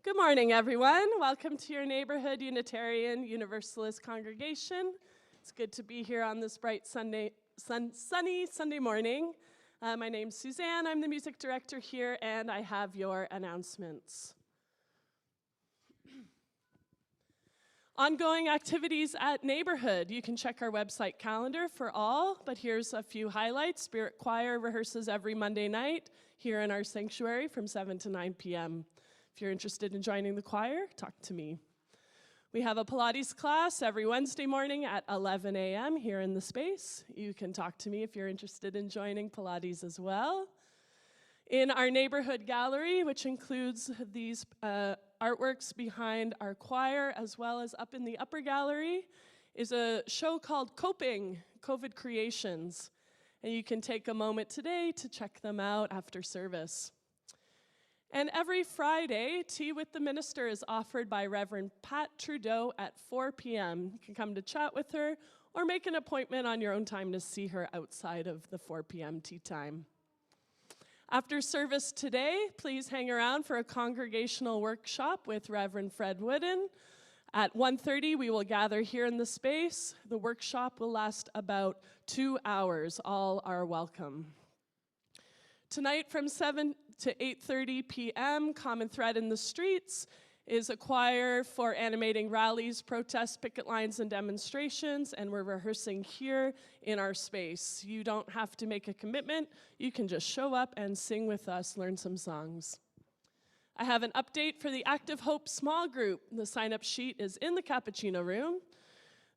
Good morning, everyone. Welcome to your neighborhood Unitarian Universalist congregation. It's good to be here on this bright sunny Sunday morning. My name's Suzanne. I'm the music director here, and I have your announcements. Ongoing activities at Neighborhood. You can check our website calendar for all, but here's a few highlights. Spirit Choir rehearses every Monday night here in our sanctuary from 7 to 9 p.m. If you're interested in joining the choir, talk to me. We have a Pilates class every Wednesday morning at 11 a.m. here in the space. You can talk to me if you're interested in joining Pilates as well. In our neighborhood gallery, which includes these artworks behind our choir, as well as up in the upper gallery, is a show called Coping, COVID Creations. And you can take a moment today to check them out after service. And every Friday, Tea with the Minister is offered by Reverend Pat Trudeau at 4 p.m. You can come to chat with her or make an appointment on your own time to see her outside of the 4 p.m. tea time. After service today, please hang around for a congregational workshop with Reverend Fred Wooden. At 1:30, we will gather here in the space. The workshop will last about 2 hours. All are welcome. Tonight from 7 to 8:30 p.m., Common Thread in the Streets is a choir for animating rallies, protests, picket lines, and demonstrations, and we're rehearsing here in our space. You don't have to make a commitment. You can just show up and sing with us, learn some songs. I have an update for the Active Hope small group. The sign-up sheet is in the cappuccino room.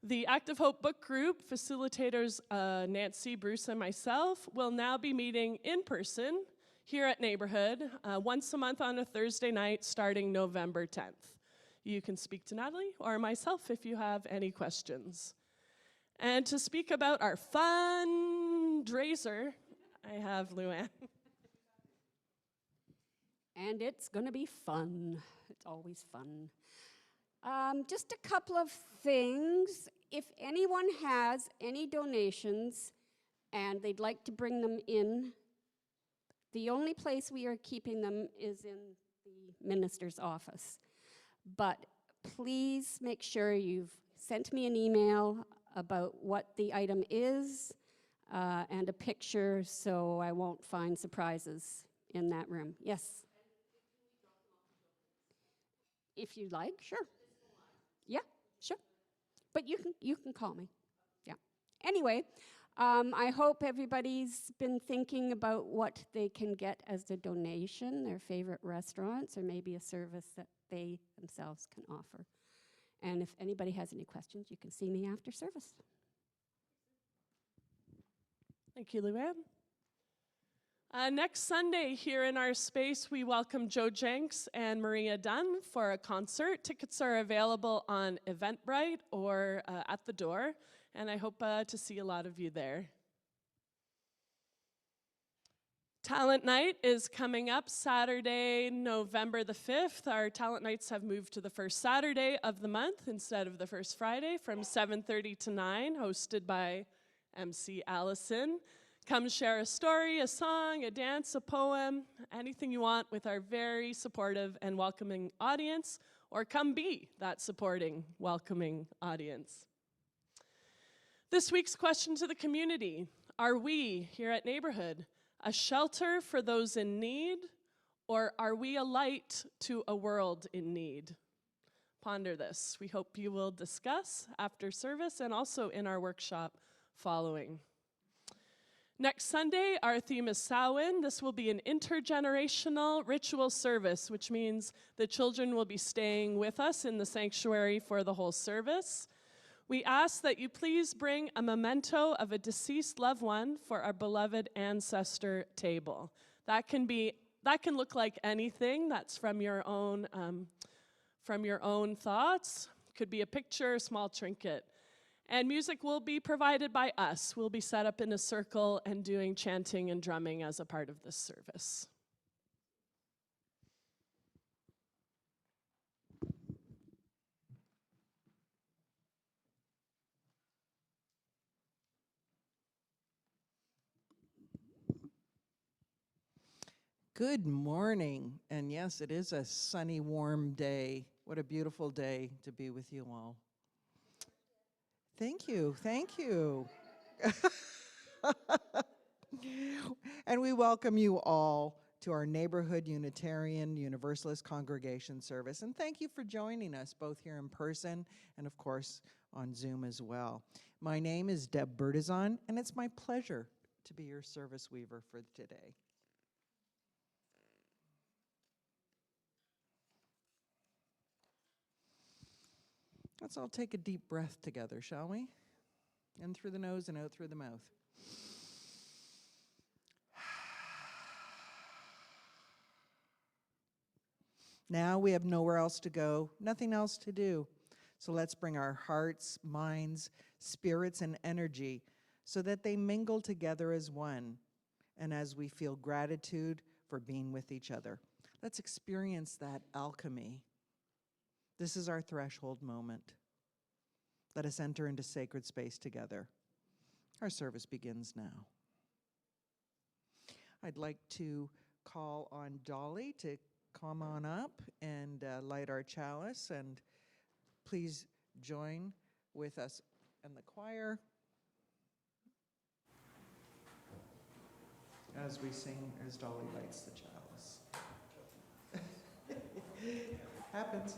The Active Hope book group, facilitators Nancy, Bruce, and myself, will now be meeting in person here at Neighborhood once a month on a Thursday night starting November 10th. You can speak to Natalie or myself if you have any questions. And to speak about our fundraiser, I have Luann. And it's going to be fun. It's always fun. Just a couple of things. If anyone has any donations and they'd like to bring them in, the only place we are keeping them is in the minister's office. But please make sure you've sent me an email about what the item is and a picture so I won't find surprises in that room. Yes? If you'd like, sure. Yeah, sure. But you can call me. Yeah. Anyway, I hope everybody's been thinking about what they can get as a donation, their favorite restaurants, or maybe a service that they themselves can offer. And if anybody has any questions, you can see me after service. Thank you, Luann. Next Sunday here in our space, we welcome Joe Jenks and Maria Dunn for a concert. Tickets are available on Eventbrite or at the door, and I hope to see a lot of you there. Talent Night is coming up Saturday, November the 5th. Our Talent Nights have moved to the first Saturday of the month instead of the first Friday from 7:30 to 9, hosted by MC Allison. Come share a story, a song, a dance, a poem, anything you want with our very supportive and welcoming audience, or come be that supporting, welcoming audience. This week's question to the community: are we here at Neighborhood a shelter for those in need, or are we a light to a world in need? Ponder this. We hope you will discuss after service and also in our workshop following. Next Sunday, our theme is Samhain. This will be an intergenerational ritual service, which means the children will be staying with us in the sanctuary for the whole service. We ask that you please bring a memento of a deceased loved one for our beloved ancestor table. That can look like anything that's from your own thoughts. Could be a picture, a small trinket. And music will be provided by us. We'll be set up in a circle and doing chanting and drumming as a part of this service. Good morning. And yes, it is a sunny, warm day. What a beautiful day to be with you all. Thank you. Thank you. And we welcome you all to our Neighborhood Unitarian Universalist Congregation service. And thank you for joining us both here in person and, of course, on Zoom as well. My name is Deb Bertizon, and it's my pleasure to be your service weaver for today. Let's all take a deep breath together, shall we? In through the nose and out through the mouth. Now we have nowhere else to go, nothing else to do. So let's bring our hearts, minds, spirits, and energy so that they mingle together as one. And as we feel gratitude for being with each other, let's experience that alchemy. This is our threshold moment. Let us enter into sacred space together. Our service begins now. I'd like to call on Dolly to come on up and light our chalice, and please join with us and the choir as we sing as Dolly lights the chalice. Happens.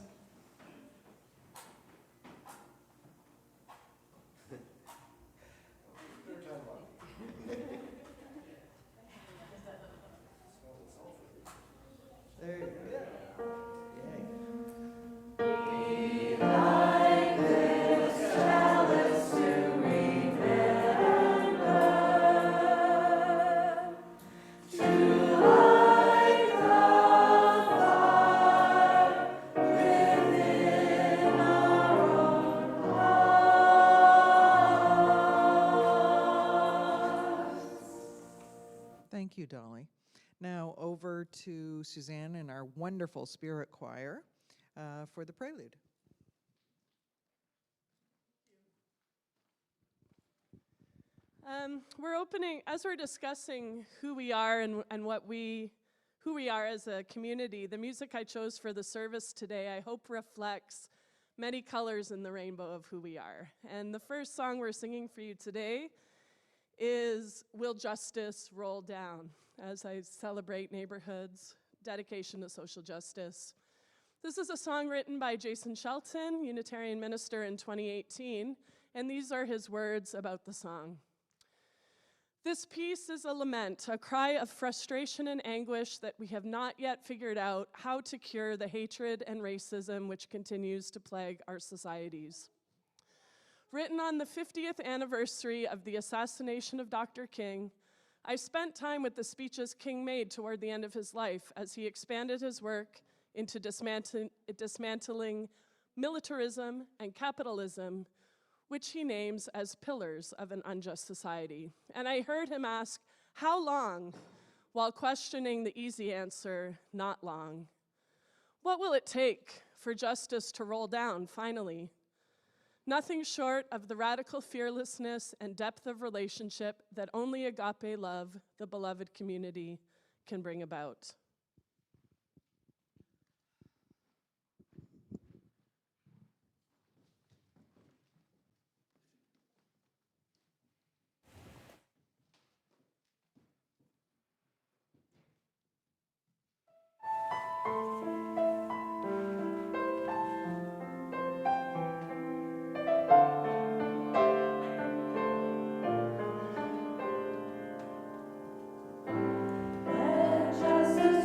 There you go. Yay. Thank you, Dolly. Now over to Suzanne and our wonderful spirit choir for the prelude. We're opening, as we're discussing who we are and who we are as a community, the music I chose for the service today, I hope reflects many colors in the rainbow of who we are. And the first song we're singing for you today is Will Justice Roll Down, as I celebrate neighborhoods, dedication to social justice. This is a song written by Jason Shelton, Unitarian minister in 2018, and these are his words about the song. This piece is a lament, a cry of frustration and anguish that we have not yet figured out how to cure the hatred and racism which continues to plague our societies. Written on the 50th anniversary of the assassination of Dr. King, I spent time with the speeches King made toward the end of his life as he expanded his work into dismantling militarism and capitalism, which he names as pillars of an unjust society. And I heard him ask, "How long?" while questioning the easy answer, "Not long." What will it take for justice to roll down, finally? Nothing short of the radical fearlessness and depth of relationship that only agape love, the beloved community, can bring about. Justice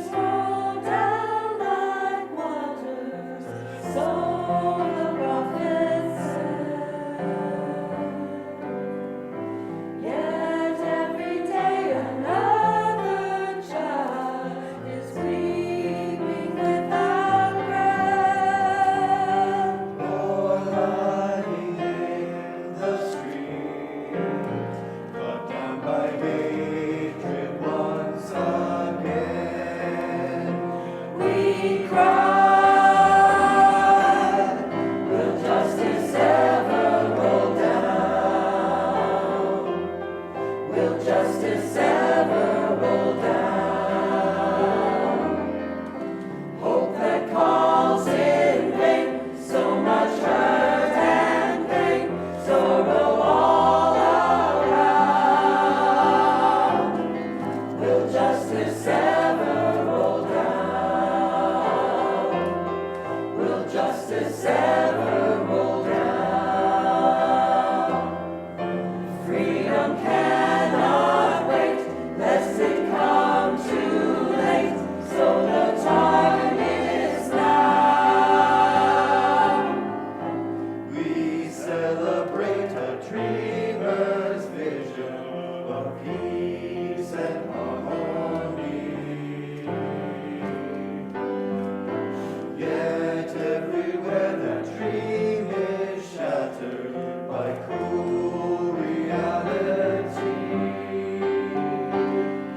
where the dream is shattered by cruel reality.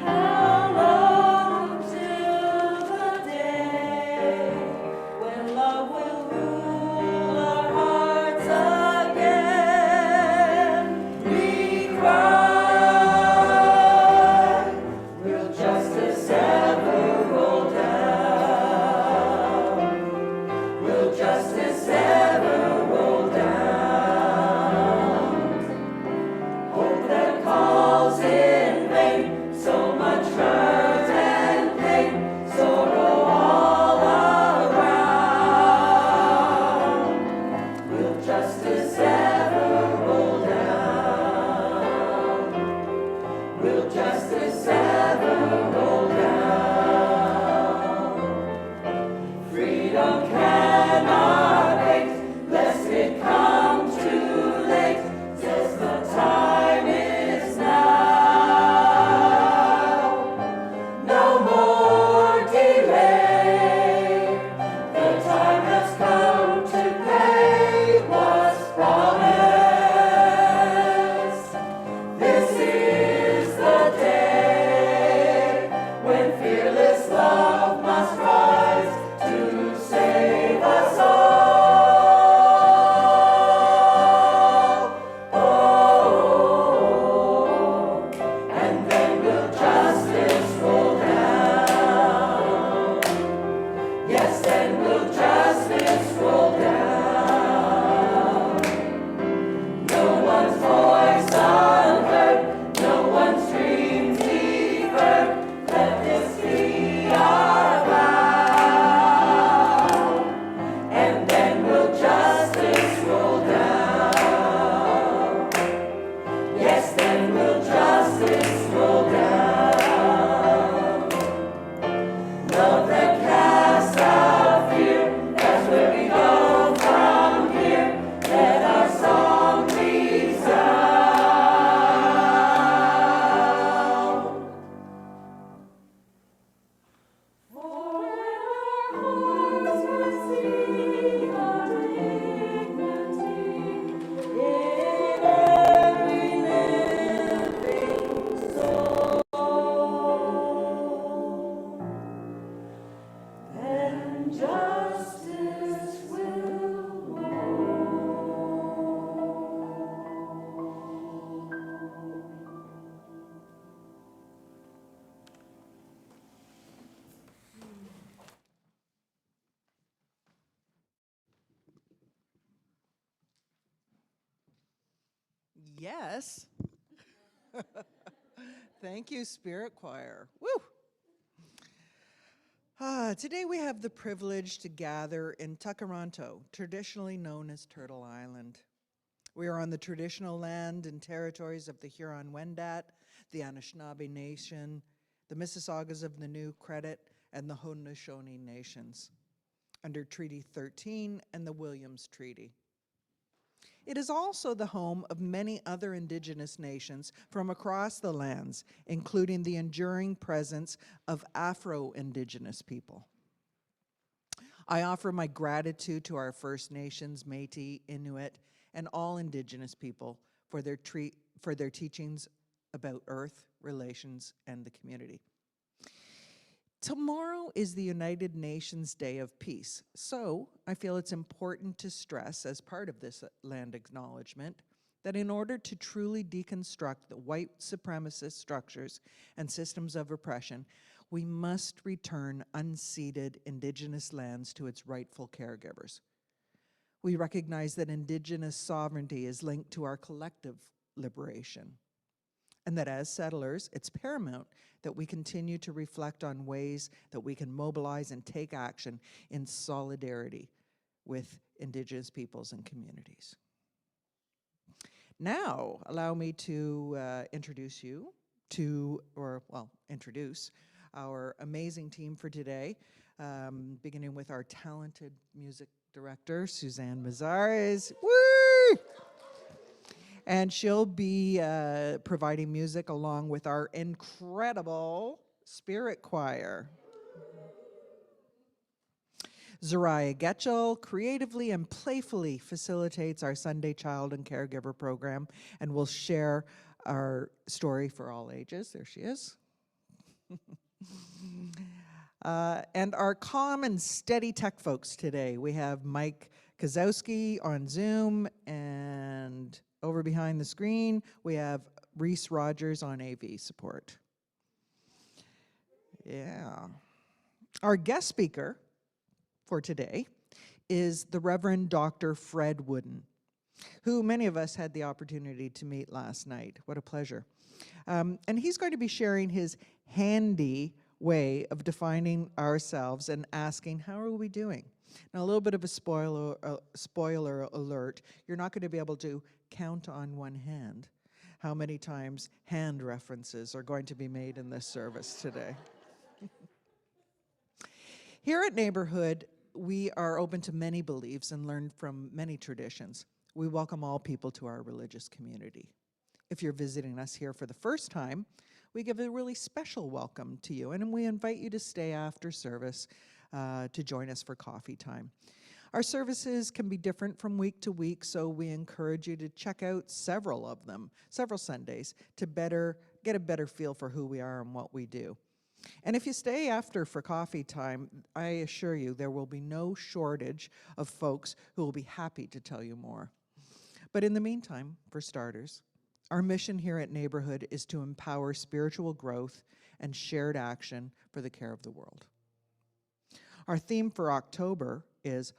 How long till the day when love will rule our hearts again? We cry, will justice ever roll down? Will justice ever roll down? Hope that calls in vain, so much hurt and pain, sorrow all around. Will justice ever roll down? Will justice ever roll down? Freedom cannot wait, lest it come too late, since the time is now. No more delay, the time has come to pay what's promised. This is the day when fearless love must rise to save us all. Oh, and then will justice roll down? Yes, then will justice roll down? No one's voice unheard, no one's dream deferred. Let this be our vow. And then will justice roll down? Yes, then will justice roll down? Love that casts out fear, that's where we go from here. Let our song resound. For when our hearts receive our dignity in every living soul, then justice will Yes. Thank you, Spirit Choir. Woo! Today we have the privilege to gather in Takaranto, traditionally known as Turtle Island. We are on the traditional land and territories of the Huron-Wendat, the Anishinaabe Nation, the Mississaugas of the New Credit, and the Haudenosaunee Nations, under Treaty 13 and the Williams Treaty. It is also the home of many other Indigenous nations from across the lands, including the enduring presence of Afro-Indigenous people. I offer my gratitude to our First Nations, Métis, Inuit, and all Indigenous people for their teachings about Earth, relations, and the community. Tomorrow is the United Nations Day of Peace, so I feel it's important to stress, as part of this land acknowledgement, that in order to truly deconstruct the white supremacist structures and systems of oppression, we must return unceded Indigenous lands to its rightful caregivers. We recognize that Indigenous sovereignty is linked to our collective liberation, and that as settlers, it's paramount that we continue to reflect on ways that we can mobilize and take action in solidarity with Indigenous peoples and communities. Now, allow me to introduce our amazing team for today, beginning with our talented music director, Suzanne Mazares. Woo! And she'll be providing music along with our incredible Spirit Choir. Zoriah Getchell creatively and playfully facilitates our Sunday Child and Caregiver program and will share our story for all ages. There she is. And our calm and steady tech folks today. We have Mike Kosowski on Zoom, and over behind the screen, we have Reece Rogers on AV support. Yeah. Our guest speaker for today is the Reverend Dr. Fred Wooden, who many of us had the opportunity to meet last night. What a pleasure. And he's going to be sharing his handy way of defining ourselves and asking, how are we doing? Now, a little bit of a spoiler alert. You're not going to be able to count on one hand how many times hand references are going to be made in this service today. Here at Neighborhood, we are open to many beliefs and learn from many traditions. We welcome all people to our religious community. If you're visiting us here for the first time, we give a really special welcome to you, and we invite you to stay after service to join us for coffee time. Our services can be different from week to week, so we encourage you to check out several of them, several Sundays, to get a better feel for who we are and what we do. And if you stay after for coffee time, I assure you there will be no shortage of folks who will be happy to tell you more. But in the meantime, for starters, our mission here at Neighborhood is to empower spiritual growth and shared action for the care of the world. Our theme for October is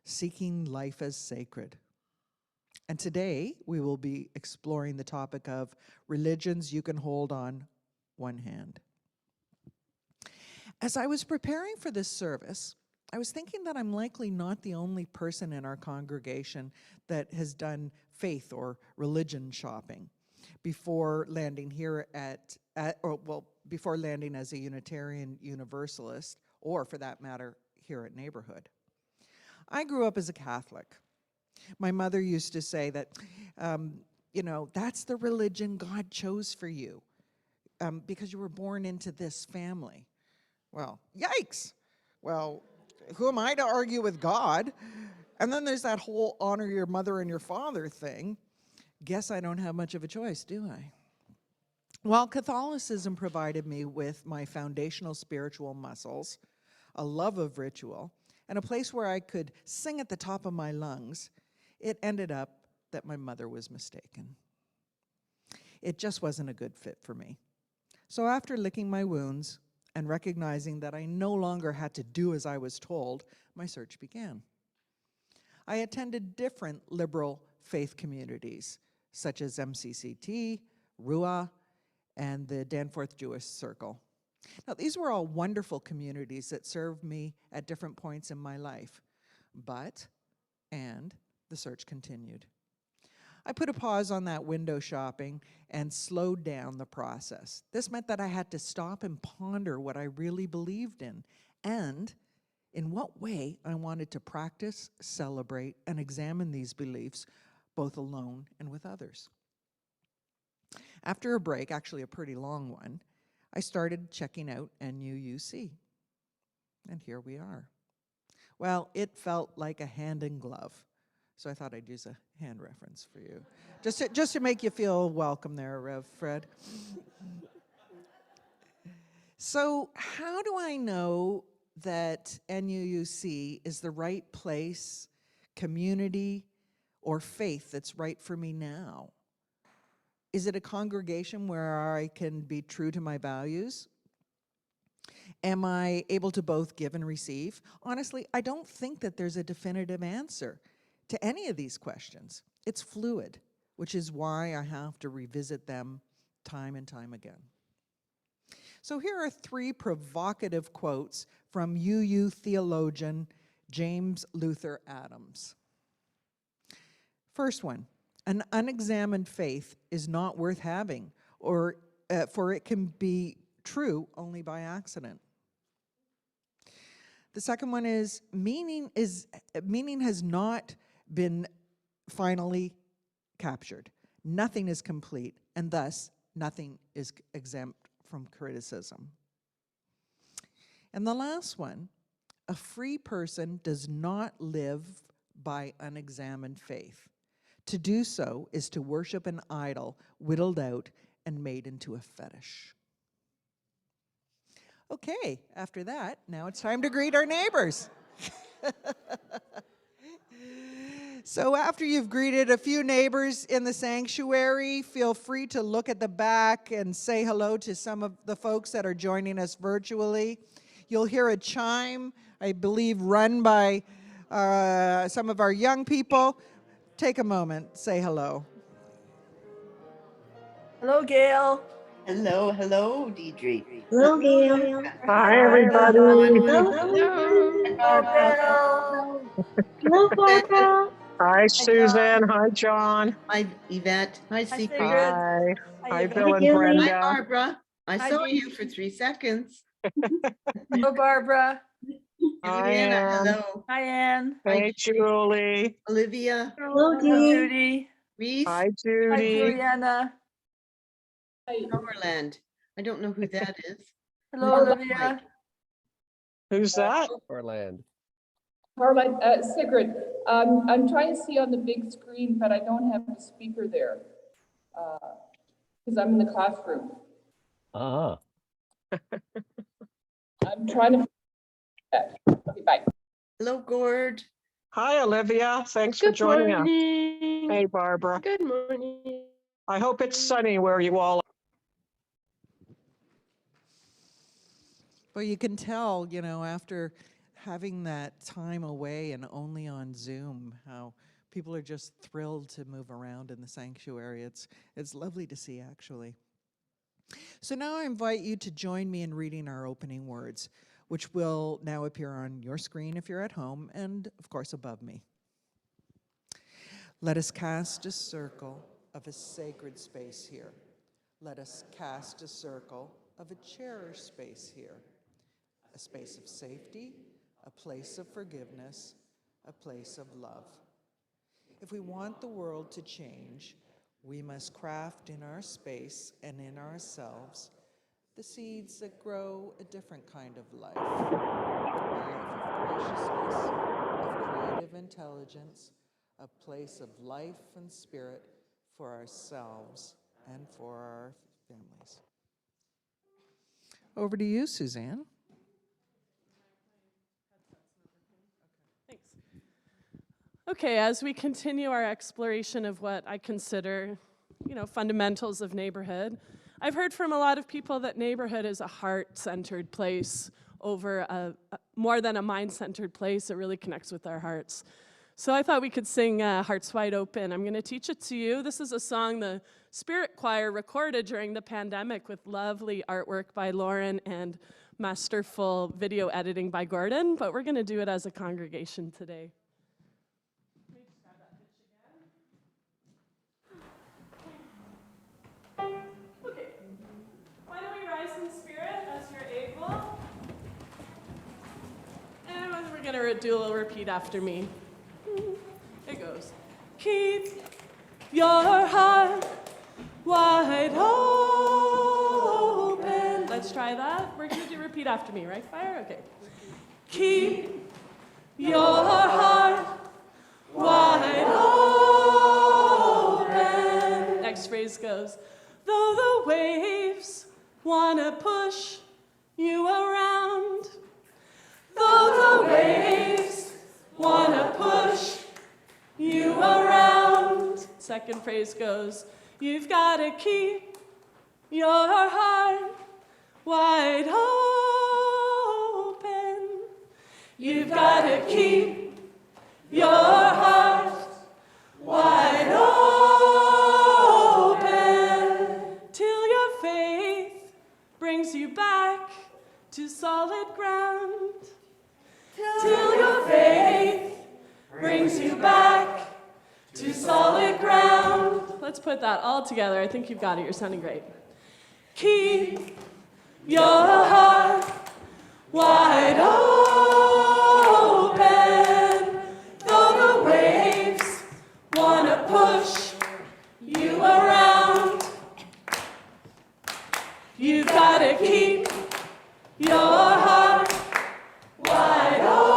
seeking life as sacred. And today we will be exploring the topic of religions you can hold on one hand. As I was preparing for this service, I was thinking that I'm likely not the only person in our congregation that has done faith or religion shopping before landing here before landing as a Unitarian Universalist, or for that matter, here at Neighborhood. I grew up as a Catholic. My mother used to say that, that's the religion God chose for you because you were born into this family. Well, yikes! Well, who am I to argue with God? And then there's that whole honor your mother and your father thing. Guess I don't have much of a choice, do I? Well, Catholicism provided me with my foundational spiritual muscles, a love of ritual, and a place where I could sing at the top of my lungs. It ended up that my mother was mistaken. It just wasn't a good fit for me. So after licking my wounds and recognizing that I no longer had to do as I was told, my search began. I attended different liberal faith communities, such as MCCT, RUA, and the Danforth Jewish Circle. Now, these were all wonderful communities that served me at different points in my life, and the search continued. I put a pause on that window shopping and slowed down the process. This meant that I had to stop and ponder what I really believed in and in what way I wanted to practice, celebrate, and examine these beliefs, both alone and with others. After a break, actually a pretty long one, I started checking out NUUC. And here we are. Well, it felt like a hand in glove. So I thought I'd use a hand reference for you. Just to make you feel welcome there, Rev Fred. So how do I know that NUUC is the right place, community, or faith that's right for me now? Is it a congregation where I can be true to my values? Am I able to both give and receive? Honestly, I don't think that there's a definitive answer to any of these questions. It's fluid, which is why I have to revisit them time and time again. So here are 3 provocative quotes from UU theologian James Luther Adams. First one, an unexamined faith is not worth having, for it can be true only by accident. The second one is meaning has not been finally captured. Nothing is complete, and thus nothing is exempt from criticism. And the last one, A free person does not live by unexamined faith. To do so is to worship an idol whittled out and made into a fetish. Okay, after that, now it's time to greet our neighbors. So after you've greeted a few neighbors in the sanctuary, feel free to look at the back and say hello to some of the folks that are joining us virtually. You'll hear a chime, I believe, run by some of our young people. Take a moment, say hello. Hello, Gail. Hello, Deidre. Hello, Gail. Hi, everybody. Hello. Hello, Hello, Barbara. Hi, John. Susan. Hi, John. Hi, Yvette. Hi, Hi, Secret. Sigrid. Hi. Hi, Yvette. Bill and Julie. Hi, Brenda. Barbara. I Hi, saw Dee. you for 3 seconds. Hello, Barbara. Hi, Juliana, Ann. hello. Hi, Ann. Hey, Julie. Olivia, Hello, Hello, Dee. Judy. Reese, Hi, Hi, Judy. Juliana. Summerland. I don't know who that is. Hello, Who's Olivia. Mike? Who's that? Orland. Caroline, Sigrid, I'm trying to see on the big screen, but I don't have the speaker there. Because I'm in the classroom. Ah, I'm trying to. Okay, bye. Hello, Gord. Hi, Olivia. Thanks for joining us. Hey, Barbara. Good morning. I hope it's sunny where you all are. Well, you can tell, after having that time away and only on Zoom, how people are just thrilled to move around in the sanctuary. It's lovely to see, actually. So now I invite you to join me in reading our opening words, which will now appear on your screen if you're at home, and of course above me. Let us cast a circle of a sacred space here. Let us cast a circle of a cherished space here. A space of safety, a place of forgiveness, a place of love. If we want the world to change, we must craft in our space and in ourselves the seeds that grow a different kind of life. A life of graciousness, of creative intelligence, a place of life and spirit for ourselves and for our families. Over to you, Suzanne. Thanks. Okay, as we continue our exploration of what I consider, fundamentals of neighborhood, I've heard from a lot of people that neighborhood is a heart-centered place over more than a mind-centered place. It really connects with our hearts. So I thought we could sing Hearts Wide Open. I'm going to teach it to you. This is a song the Spirit Choir recorded during the pandemic with lovely artwork by Lauren and masterful video editing by Gordon, but we're going to do it as a congregation today. Okay, why don't we rise in spirit as you're able? And we're going to do a little repeat after me. It goes. Keep your heart wide open. Let's try that. We're going to do repeat after me, right, Fire? Okay. Keep your heart wide open. Next phrase goes. Though the waves want to push you around. Though the waves want to push you around. Second phrase goes, you've got to keep your heart wide open. You've got to keep your heart wide open till your faith brings you back to solid ground. Till your faith brings you back to solid ground. Let's put that all together. I think you've got it. You're sounding great. Keep your heart wide open. Though the waves want to push you around, you've got to keep your heart wide open.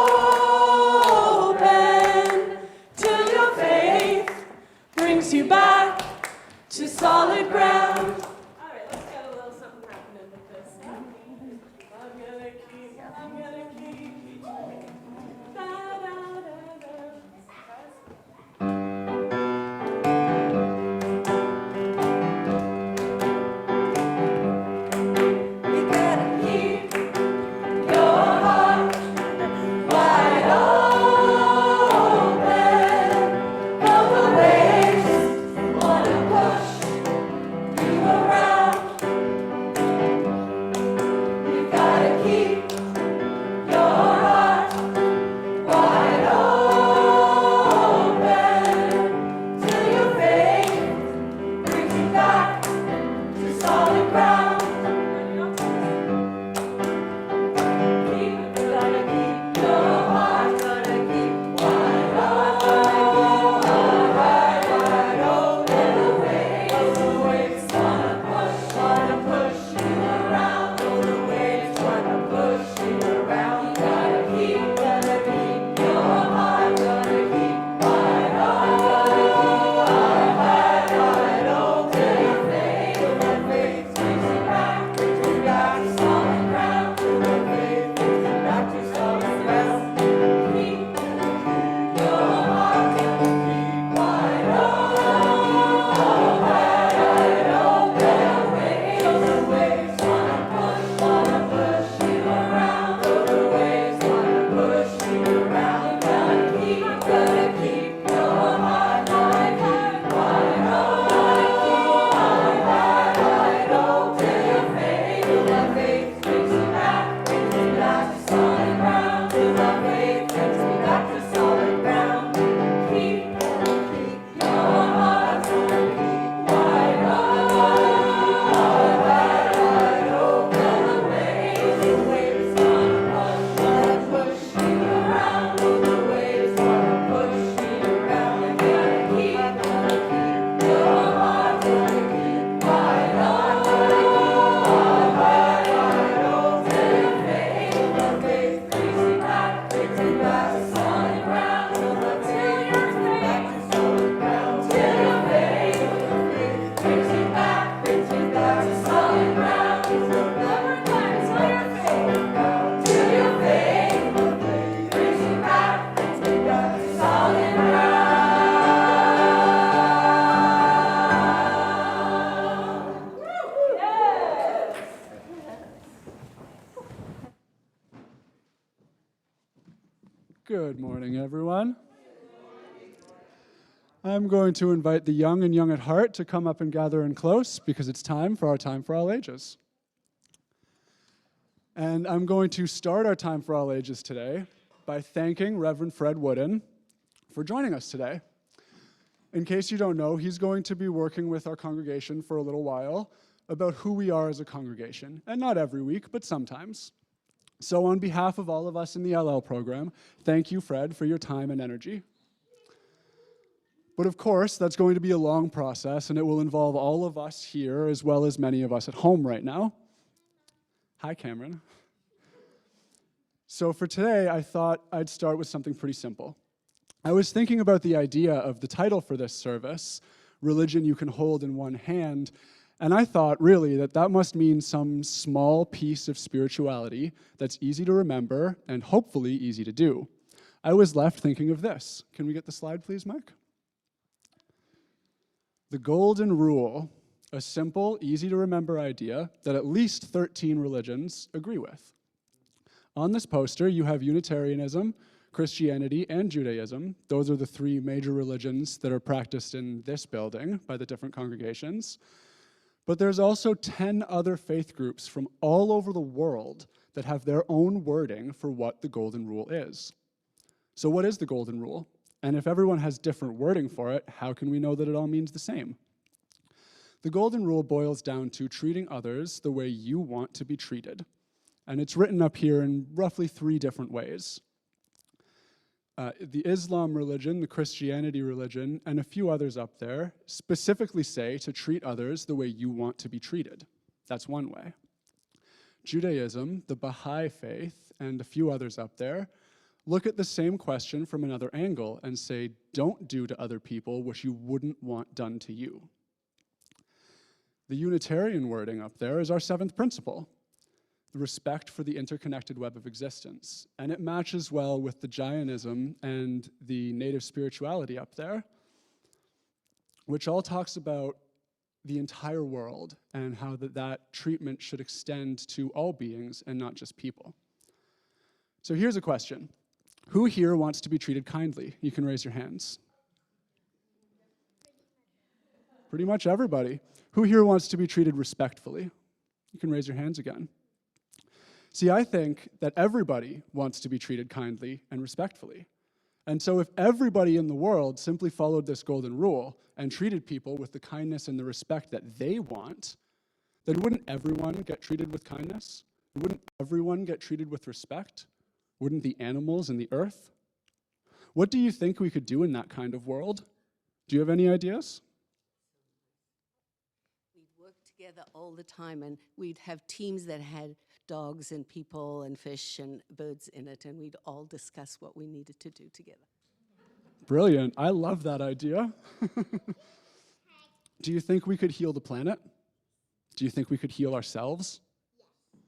Good morning, everyone. I'm going to invite the young and young at heart to come up and gather in close because it's time for our Time for All Ages. And I'm going to start our Time for All Ages today by thanking Reverend Fred Wooden for joining us today. In case you don't know, he's going to be working with our congregation for a little while about who we are as a congregation, and not every week, but sometimes. So on behalf of all of us in the LL program, thank you, Fred, for your time and energy. But of course, that's going to be a long process, and it will involve all of us here as well as many of us at home right now. Hi, Cameron. So for today, I thought I'd start with something pretty simple. I was thinking about the idea of the title for this service, Religion You Can Hold in One Hand, and I thought, really, that must mean some small piece of spirituality that's easy to remember and hopefully easy to do. I was left thinking of this. Can we get the slide, please, Mike? The Golden Rule, a simple, easy-to-remember idea that at least 13 religions agree with. On this poster, you have Unitarianism, Christianity, and Judaism. Those are the three major religions that are practiced in this building by the different congregations. But there's also 10 other faith groups from all over the world that have their own wording for what the Golden Rule is. So what is the Golden Rule? And if everyone has different wording for it, how can we know that it all means the same? The Golden Rule boils down to treating others the way you want to be treated. And it's written up here in roughly 3 different ways. The Islam religion, the Christianity religion, and a few others up there specifically say to treat others the way you want to be treated. That's one way. Judaism, the Baha'i faith, and a few others up there look at the same question from another angle and say, don't do to other people what you wouldn't want done to you. The Unitarian wording up there is our 7th principle, the respect for the interconnected web of existence. And it matches well with the Jainism and the native spirituality up there, which all talks about the entire world and how that treatment should extend to all beings and not just people. So here's a question. Who here wants to be treated kindly? You can raise your hands. Pretty much everybody. Who here wants to be treated respectfully? You can raise your hands again. See, I think that everybody wants to be treated kindly and respectfully. And so if everybody in the world simply followed this golden rule and treated people with the kindness and the respect that they want, then wouldn't everyone get treated with kindness? Wouldn't everyone get treated with respect? Wouldn't the animals and the earth? What do you think we could do in that kind of world? Do you have any ideas? We'd work together all the time, and we'd have teams that had dogs and people and fish and birds in it, and we'd all discuss what we needed to do together. Brilliant. I love that idea. Do you think we could heal the planet? Do you think we could heal ourselves? Yes.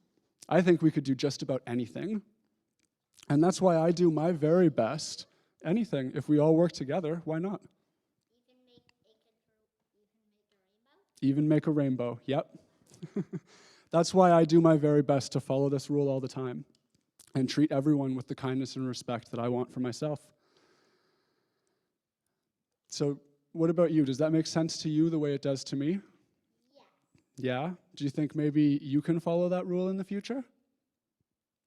I think we could do just about anything. And that's why I do my very best. Anything. If we all work together, why not? Even make a rainbow. Yep. That's why I do my very best to follow this rule all the time and treat everyone with the kindness and respect that I want for myself. So what about you? Does that make sense to you the way it does to me? Yeah. Yeah? Do you think maybe you can follow that rule in the future?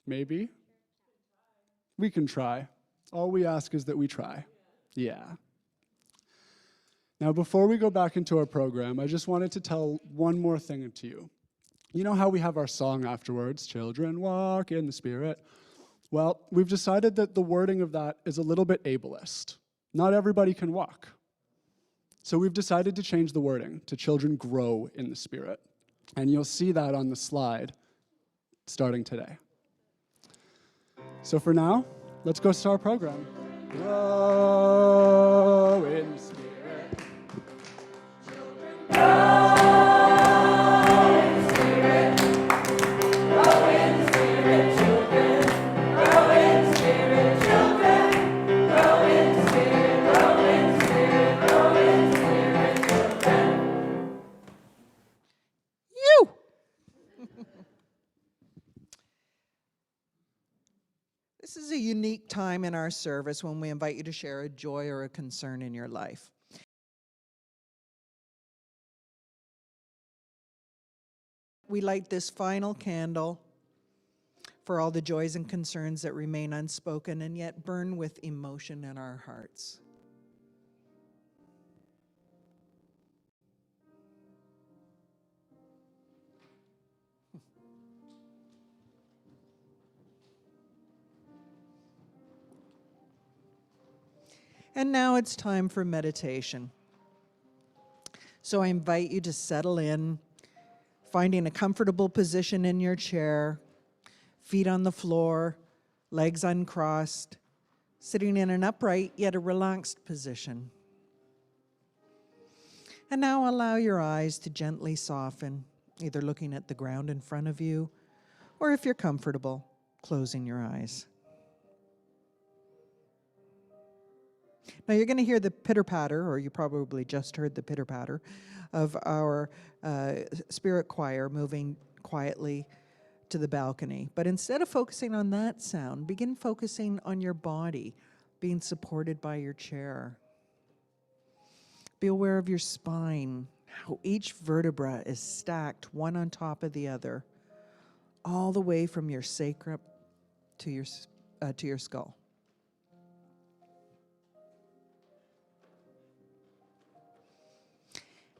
Maybe? We can try. All we ask is that we try. Yeah. Now, before we go back into our program, I just wanted to tell one more thing to you. You know how we have our song afterwards, Children Walk in the Spirit? Well, we've decided that the wording of that is a little bit ableist. Not everybody can walk. So we've decided to change the wording to Children Grow in the Spirit. And you'll see that on the slide starting today. So for now, let's go start our program. Grow in the Spirit. This This is a unique time in our service when we invite you to share a joy or a concern in your life. We light this final candle for all the joys and concerns that remain unspoken and yet burn with emotion in our hearts. And now it's time for meditation. So I invite you to settle in, finding a comfortable position in your chair, feet on the floor, legs uncrossed, sitting in an upright yet a relaxed position. And now allow your eyes to gently soften, either looking at the ground in front of you, or if you're comfortable, closing your eyes. Now you're going to hear the pitter-patter, or you probably just heard the pitter-patter, of our spirit choir moving quietly to the balcony. But instead of focusing on that sound, begin focusing on your body being supported by your chair. Be aware of your spine, how each vertebra is stacked one on top of the other, all the way from your sacrum to your skull.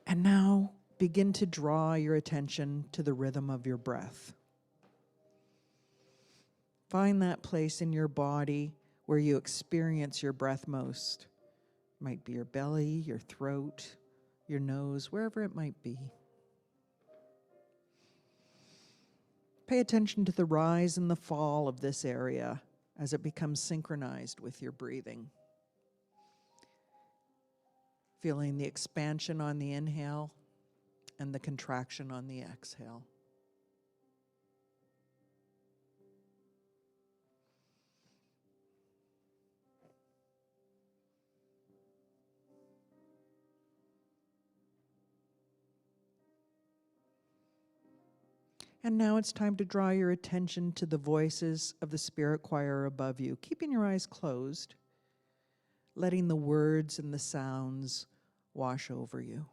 And now begin to draw your attention to the rhythm of your breath. Find that place in your body where you experience your breath most. It might be your belly, your throat, your nose, wherever it might be. Pay attention to the rise and the fall of this area as it becomes synchronized with your breathing. Feeling the expansion on the inhale and the contraction on the exhale. And now it's time to draw your attention to the voices of the spirit choir above you, keeping your eyes closed, letting the words and the sounds wash over you.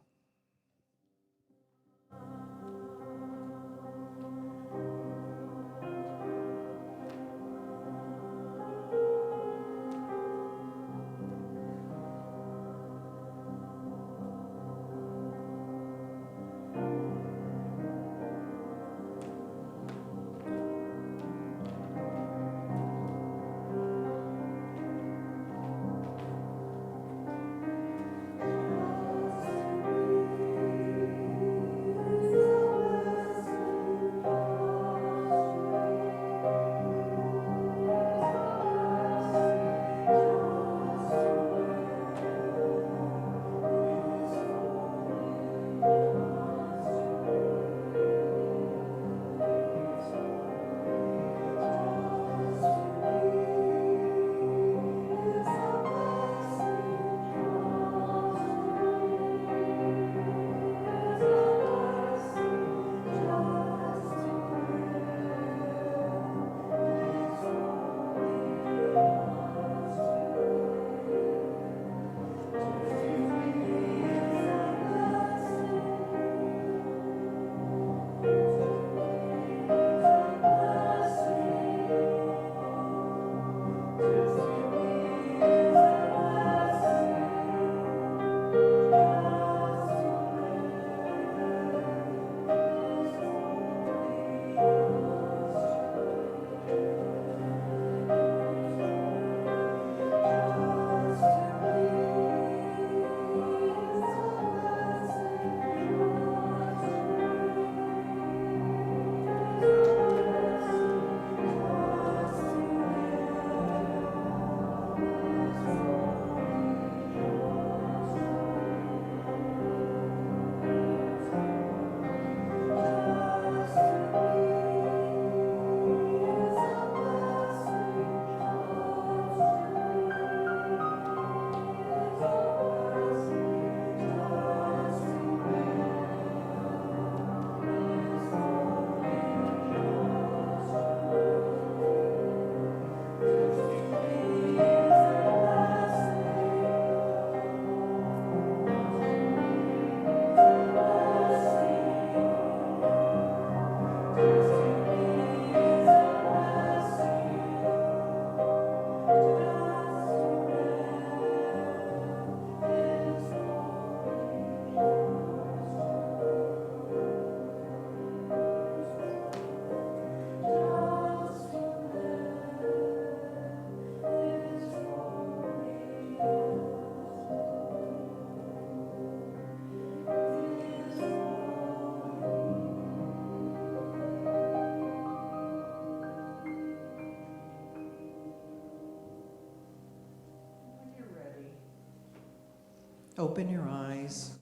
Open your eyes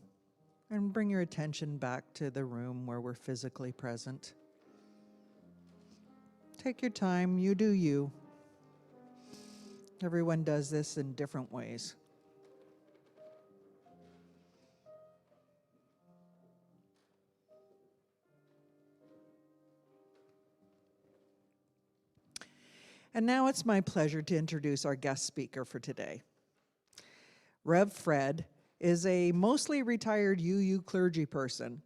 and bring your attention back to the room where we're physically present. Take your time, you do you. Everyone does this in different ways. And now it's my pleasure to introduce our guest speaker for today. Rev Fred is a mostly retired UU clergy person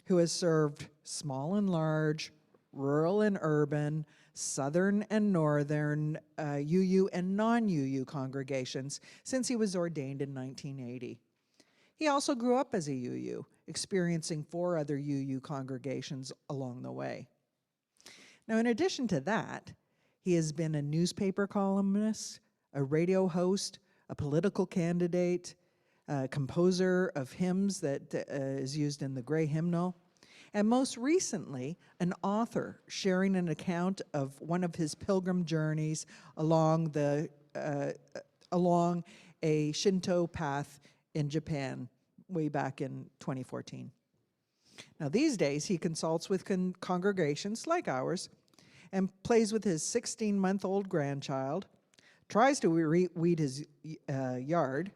who has served small and large, rural and urban, southern and northern UU and non-UU congregations since he was ordained in 1980. He also grew up as a UU, experiencing 4 other UU congregations along the way. Now, in addition to that, he has been a newspaper columnist, a radio host, a political candidate, a composer of hymns that is used in the Gray Hymnal, and most recently, an author sharing an account of one of his pilgrim journeys along a Shinto path in Japan way back in 2014. Now, these days, he consults with congregations like ours and plays with his 16-month-old grandchild, tries to weed his yard,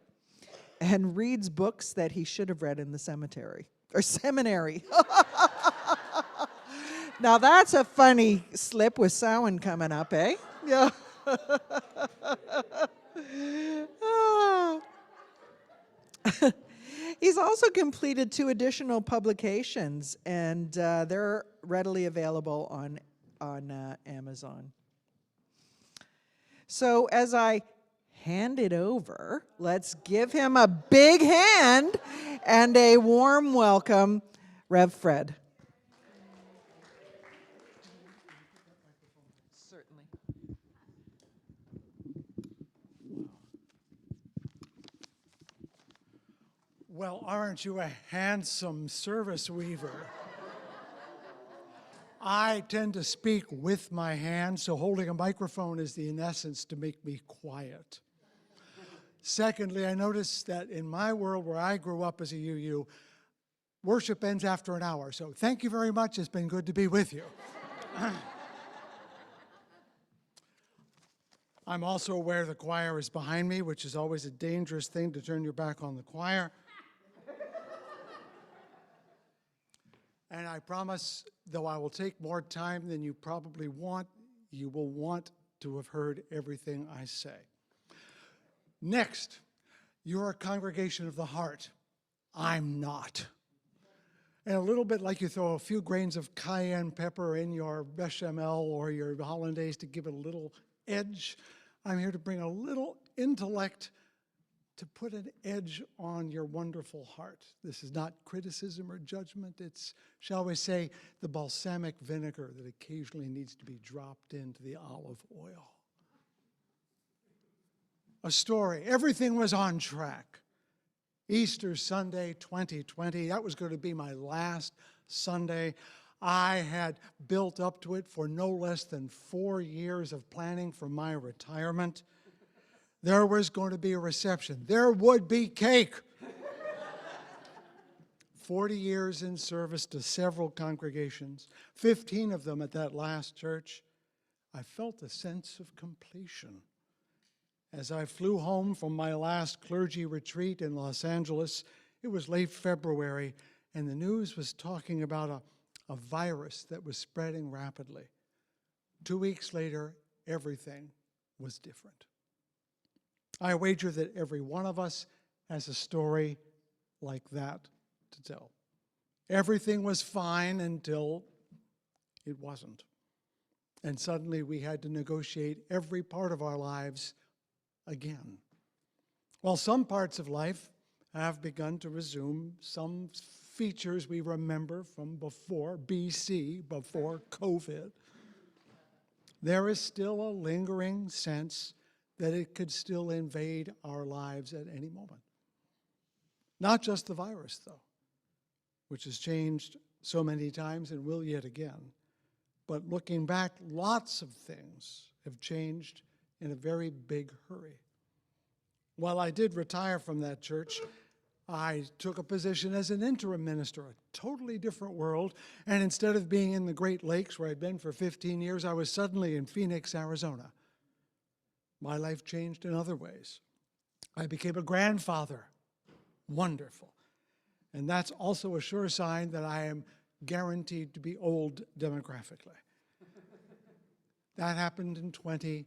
and reads books that he should have read in the seminary. Now that's a funny slip with Samhain coming up, eh? Yeah. He's also completed 2 additional publications, and they're readily available on Amazon. So as I hand it over, let's give him a big hand and a warm welcome, Rev Fred. Certainly. Well, aren't you a handsome service weaver? I tend to speak with my hands, so holding a microphone is in essence to make me quiet. Secondly, I noticed that in my world where I grew up as a UU, worship ends after an hour, so thank you very much. It's been good to be with you. I'm also aware the choir is behind me, which is always a dangerous thing to turn your back on the choir. And I promise, though I will take more time than you probably want, you will want to have heard everything I say. Next, you're a congregation of the heart. I'm not. And a little bit like you throw a few grains of cayenne pepper in your bechamel or your hollandaise to give it a little edge, I'm here to bring a little intellect to put an edge on your wonderful heart. This is not criticism or judgment. It's, shall we say, the balsamic vinegar that occasionally needs to be dropped into the olive oil. A story. Everything was on track. Easter Sunday 2020, that was going to be my last Sunday. I had built up to it for no less than 4 years of planning for my retirement. There was going to be a reception. There would be cake. 40 years in service to several congregations, 15 of them at that last church. I felt a sense of completion. As I flew home from my last clergy retreat in Los Angeles, it was late February, and the news was talking about a virus that was spreading rapidly. 2 weeks later, everything was different. I wager that every one of us has a story like that to tell. Everything was fine until it wasn't. And suddenly we had to negotiate every part of our lives again. While some parts of life have begun to resume some features we remember from before BC, before COVID, there is still a lingering sense that it could still invade our lives at any moment. Not just the virus, though, which has changed so many times and will yet again. But looking back, lots of things have changed in a very big hurry. While I did retire from that church, I took a position as an interim minister, a totally different world. And instead of being in the Great Lakes, where I'd been for 15 years, I was suddenly in Phoenix, Arizona. My life changed in other ways. I became a grandfather. Wonderful. And that's also a sure sign that I am guaranteed to be old demographically. That happened in 2020.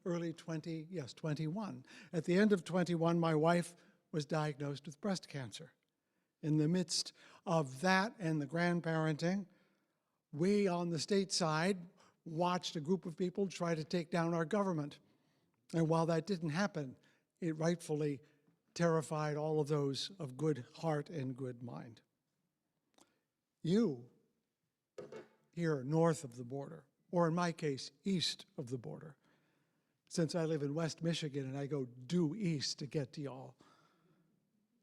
Early 21. At the end of 21, my wife was diagnosed with breast cancer. In the midst of that and the grandparenting, we on the state side watched a group of people try to take down our government. And while that didn't happen, it rightfully terrified all of those of good heart and good mind. You, here north of the border, or in my case, east of the border, since I live in West Michigan and I go due east to get to y'all,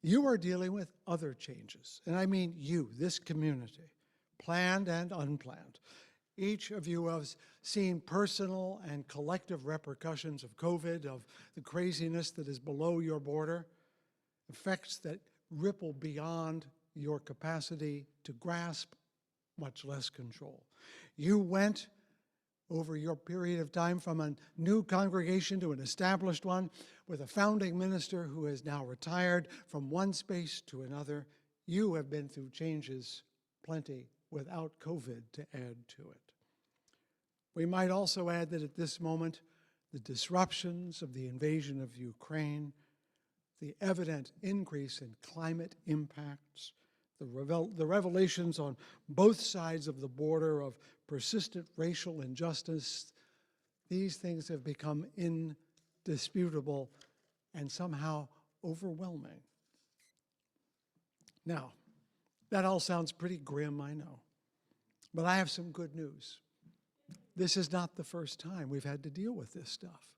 you are dealing with other changes. And I mean you, this community, planned and unplanned. Each of you has seen personal and collective repercussions of COVID, of the craziness that is below your border, effects that ripple beyond your capacity to grasp, much less control. You went over your period of time from a new congregation to an established one with a founding minister who has now retired from one space to another. You have been through changes plenty without COVID to add to it. We might also add that at this moment, the disruptions of the invasion of Ukraine, the evident increase in climate impacts, the revelations on both sides of the border of persistent racial injustice, these things have become indisputable and somehow overwhelming. Now, that all sounds pretty grim, I know, but I have some good news. This is not the first time we've had to deal with this stuff.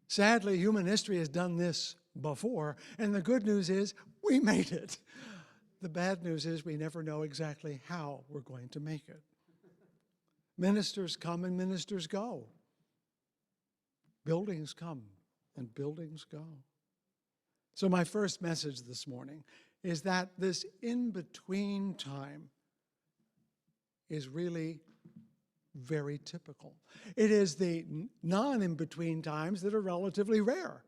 Sadly, human history has done this before, and the good news is we made it. The bad news is we never know exactly how we're going to make it. Ministers come and ministers go. Buildings come and buildings go. So my first message this morning is that this in-between time is really very typical. It is the non-in-between times that are relatively rare.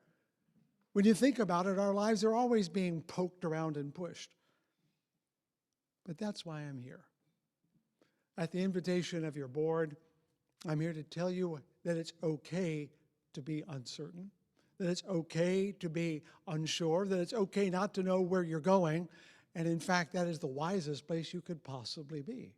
When you think about it, our lives are always being poked around and pushed. But that's why I'm here. At the invitation of your board, I'm here to tell you that it's okay to be uncertain, that it's okay to be unsure, that it's okay not to know where you're going, and in fact, that is the wisest place you could possibly be.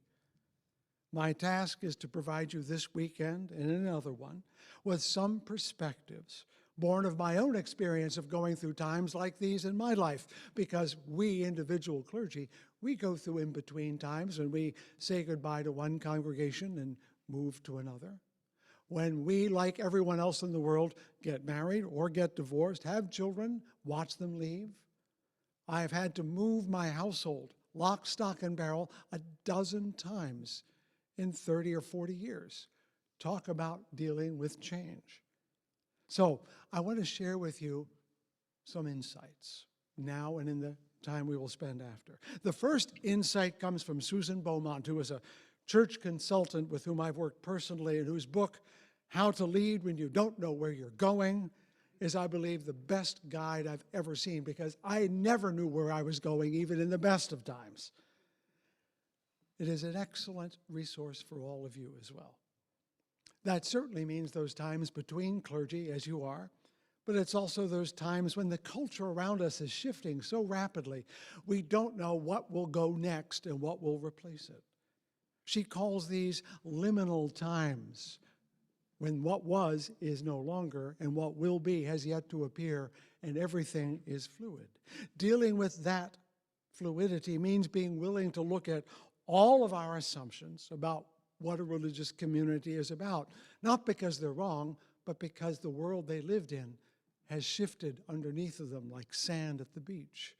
My task is to provide you this weekend and another one with some perspectives born of my own experience of going through times like these in my life, because we individual clergy, we go through in-between times when we say goodbye to one congregation and move to another. When we, like everyone else in the world, get married or get divorced, have children, watch them leave. I've had to move my household, lock, stock, and barrel, 12 times in 30 or 40 years. Talk about dealing with change. So I want to share with you some insights now and in the time we will spend after. The first insight comes from Susan Beaumont, who is a church consultant with whom I've worked personally and whose book, How to Lead When You Don't Know Where You're Going, is, I believe, the best guide I've ever seen, because I never knew where I was going, even in the best of times. It is an excellent resource for all of you as well. That certainly means those times between clergy, as you are, but it's also those times when the culture around us is shifting so rapidly, we don't know what will go next and what will replace it. She calls these liminal times, when what was is no longer and what will be has yet to appear, and everything is fluid. Dealing with that fluidity means being willing to look at all of our assumptions about what a religious community is about, not because they're wrong, but because the world they lived in has shifted underneath of them like sand at the beach.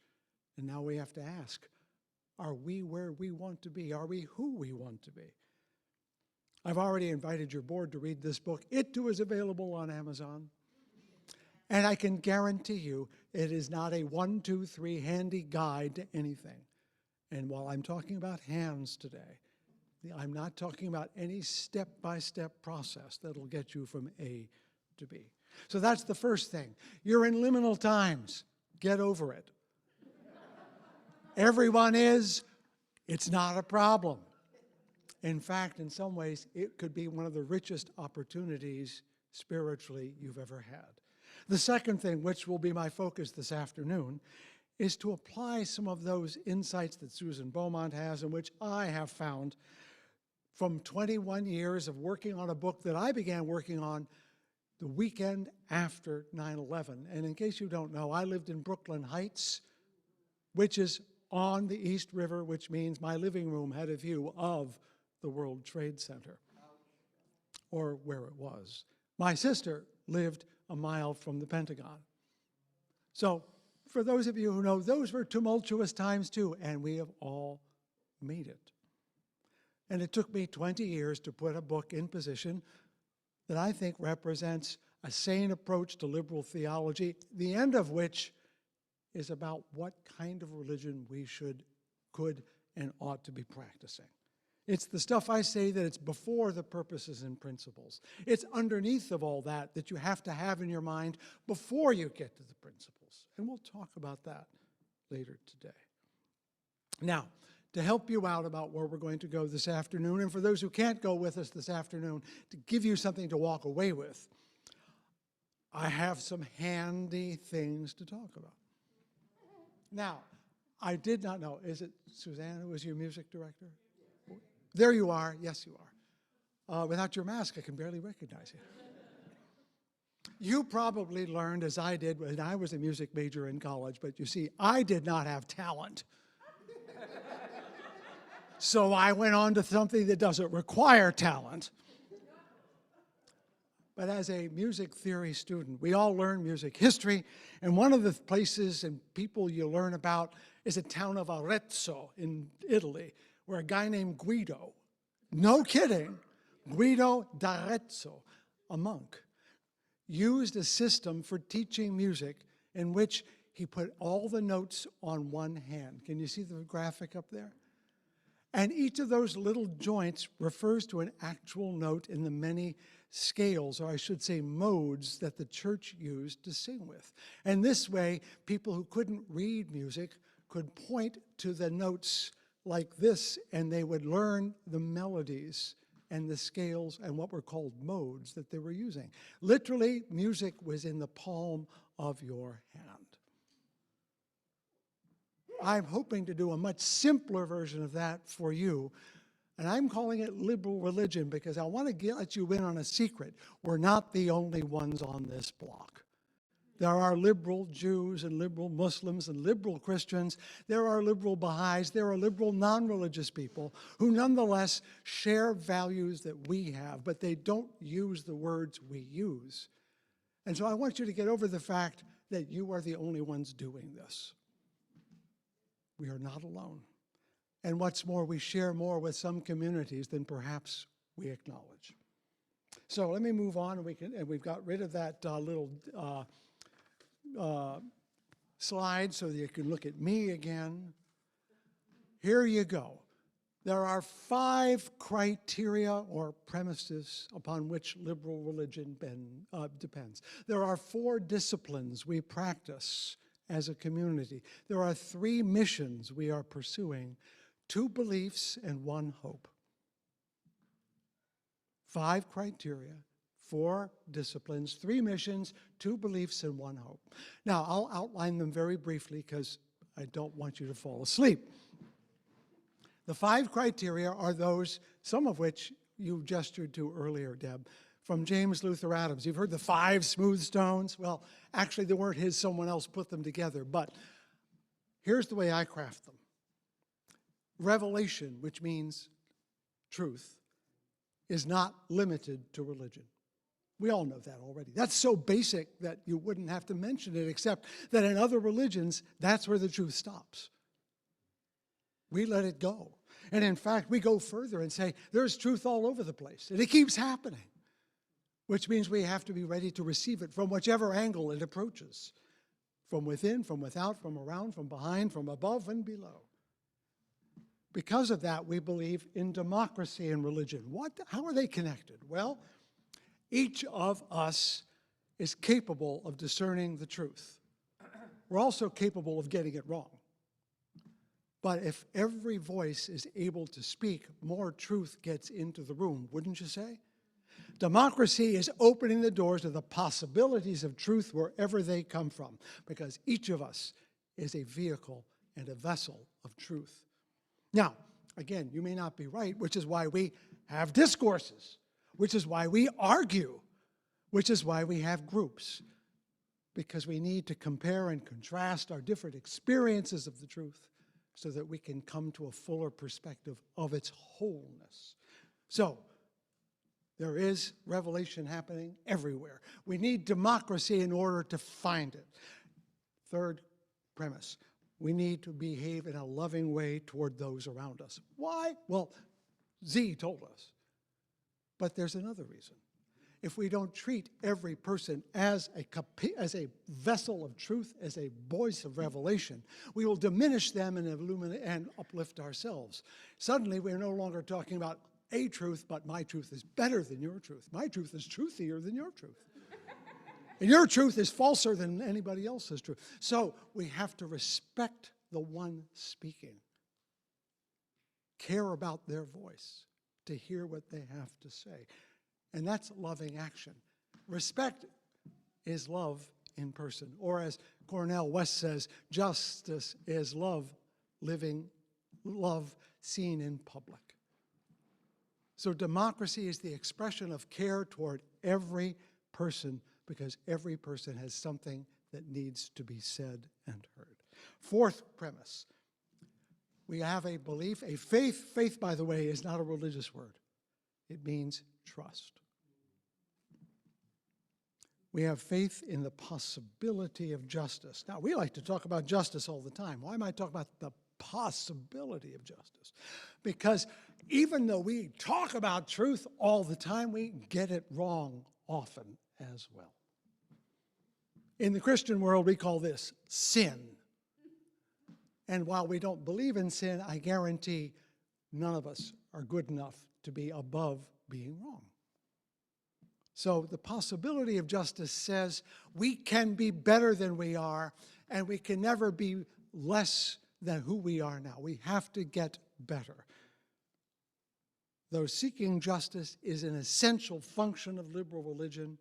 And now we have to ask, are we where we want to be? Are we who we want to be? I've already invited your board to read this book. It too is available on Amazon. And I can guarantee you it is not a 1, 2, 3 handy guide to anything. And while I'm talking about hands today, I'm not talking about any step-by-step process that'll get you from A to B. So that's the first thing. You're in liminal times. Get over it. Everyone is. It's not a problem. In fact, in some ways, it could be one of the richest opportunities spiritually you've ever had. The second thing, which will be my focus this afternoon, is to apply some of those insights that Susan Beaumont has and which I have found from 21 years of working on a book that I began working on the weekend after 9/11. And in case you don't know, I lived in Brooklyn Heights, which is on the East River, which means my living room had a view of the World Trade Center, or where it was. My sister lived a mile from the Pentagon. So for those of you who know, those were tumultuous times too, and we have all made it. And it took me 20 years to put a book in position that I think represents a sane approach to liberal theology, the end of which is about what kind of religion we should, could, and ought to be practicing. It's the stuff I say that it's before the purposes and principles. It's underneath of all that that you have to have in your mind before you get to the principles. And we'll talk about that later today. Now, to help you out about where we're going to go this afternoon, and for those who can't go with us this afternoon, to give you something to walk away with, I have some handy things to talk about. Now, I did not know, is it Suzanne who was your music director? There you are, yes you are. Without your mask, I can barely recognize you. You probably learned, as I did when I was a music major in college, but you see, I did not have talent. So I went on to something that doesn't require talent. But as a music theory student, we all learn music history, and one of the places and people you learn about is a town of Arezzo in Italy, where a guy named Guido, no kidding, Guido d'Arezzo, a monk, used a system for teaching music in which he put all the notes on one hand. Can you see the graphic up there? And each of those little joints refers to an actual note in the many scales, or I should say modes, that the church used to sing with. And this way, people who couldn't read music could point to the notes like this, and they would learn the melodies and the scales and what were called modes that they were using. Literally, music was in the palm of your hand. I'm hoping to do a much simpler version of that for you, and I'm calling it liberal religion because I want to let you in on a secret. We're not the only ones on this block. There are liberal Jews and liberal Muslims and liberal Christians. There are liberal Baha'is. There are liberal non-religious people who nonetheless share values that we have, but they don't use the words we use. And so I want you to get over the fact that you are the only ones doing this. We are not alone. And what's more, we share more with some communities than perhaps we acknowledge. So let me move on, and we've got rid of that little slide so that you can look at me again. Here you go. There are 5 criteria or premises upon which liberal religion depends. There are 4 disciplines we practice as a community. There are 3 missions we are pursuing, 2 beliefs and 1 hope. 5 criteria, 4 disciplines, 3 missions, 2 beliefs, and 1 hope. Now, I'll outline them very briefly because I don't want you to fall asleep. The 5 criteria are those, some of which you gestured to earlier, Deb, from James Luther Adams. You've heard the 5 smooth stones. Well, actually, they weren't his. Someone else put them together. But here's the way I craft them. Revelation, which means truth, is not limited to religion. We all know that already. That's so basic that you wouldn't have to mention it, except that in other religions, that's where the truth stops. We let it go. And in fact, we go further and say there's truth all over the place, and it keeps happening. which means we have to be ready to receive it from whichever angle it approaches, from within, from without, from around, from behind, from above and below. Because of that, we believe in democracy and religion. How are they connected? Well, each of us is capable of discerning the truth. We're also capable of getting it wrong. But if every voice is able to speak, more truth gets into the room, wouldn't you say? Democracy is opening the doors to the possibilities of truth wherever they come from, because each of us is a vehicle and a vessel of truth. Now, again, you may not be right, which is why we have discourses, which is why we argue, which is why we have groups, because we need to compare and contrast our different experiences of the truth so that we can come to a fuller perspective of its wholeness. So, there is revelation happening everywhere. We need democracy in order to find it. Third premise, we need to behave in a loving way toward those around us. Why? Well, Z told us. But there's another reason. If we don't treat every person as a vessel of truth, as a voice of revelation, we will diminish them and illuminate and uplift ourselves. Suddenly, we're no longer talking about a truth, but my truth is better than your truth. My truth is truthier than your truth. And your truth is falser than anybody else's truth. So we have to respect the one speaking, care about their voice, to hear what they have to say. And that's loving action. Respect is love in person. Or as Cornel West says, justice is love seen in public. So democracy is the expression of care toward every person, because every person has something that needs to be said and heard. Fourth premise, we have a belief, a faith. Faith, by the way, is not a religious word. It means trust. We have faith in the possibility of justice. Now, we like to talk about justice all the time. Why am I talking about the possibility of justice? Because even though we talk about truth all the time, we get it wrong often as well. In the Christian world, we call this sin. And while we don't believe in sin, I guarantee none of us are good enough to be above being wrong. So the possibility of justice says we can be better than we are, and we can never be less than who we are now. We have to get better. Though seeking justice is an essential function of liberal religion,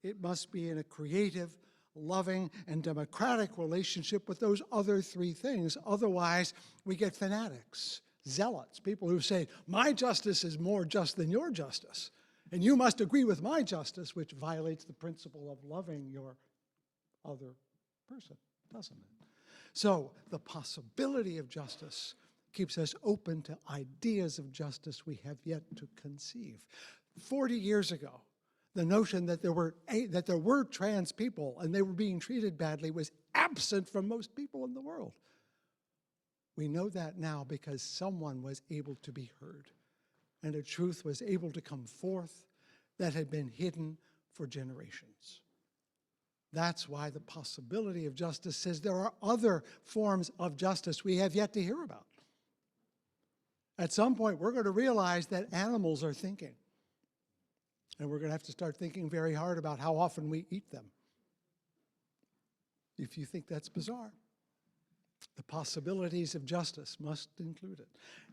it must be in a creative, loving, and democratic relationship with those other three things. Otherwise, we get fanatics, zealots, people who say, my justice is more just than your justice, and you must agree with my justice, which violates the principle of loving your other person, doesn't it? So the possibility of justice keeps us open to ideas of justice we have yet to conceive. 40 years ago, the notion that there were trans people and they were being treated badly was absent from most people in the world. We know that now because someone was able to be heard, and a truth was able to come forth that had been hidden for generations. That's why the possibility of justice says there are other forms of justice we have yet to hear about. At some point, we're going to realize that animals are thinking. And we're going to have to start thinking very hard about how often we eat them. If you think that's bizarre, the possibilities of justice must include it.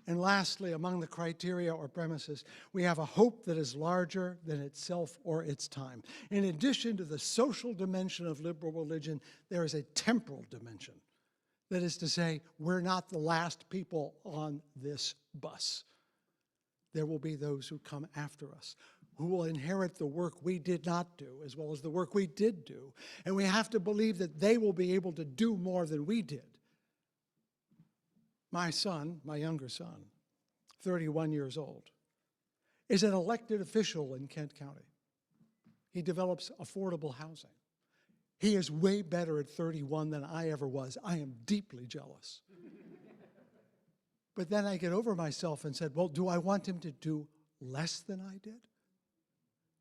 And lastly, among the criteria or premises, we have a hope that is larger than itself or its time. In addition to the social dimension of liberal religion, there is a temporal dimension. That is to say, we're not the last people on this bus. There will be those who come after us, who will inherit the work we did not do, as well as the work we did do. And we have to believe that they will be able to do more than we did. My son, my younger son, 31 years old, is an elected official in Kent County. He develops affordable housing. He is way better at 31 than I ever was. I am deeply jealous. But then I get over myself and said, well, do I want him to do less than I did?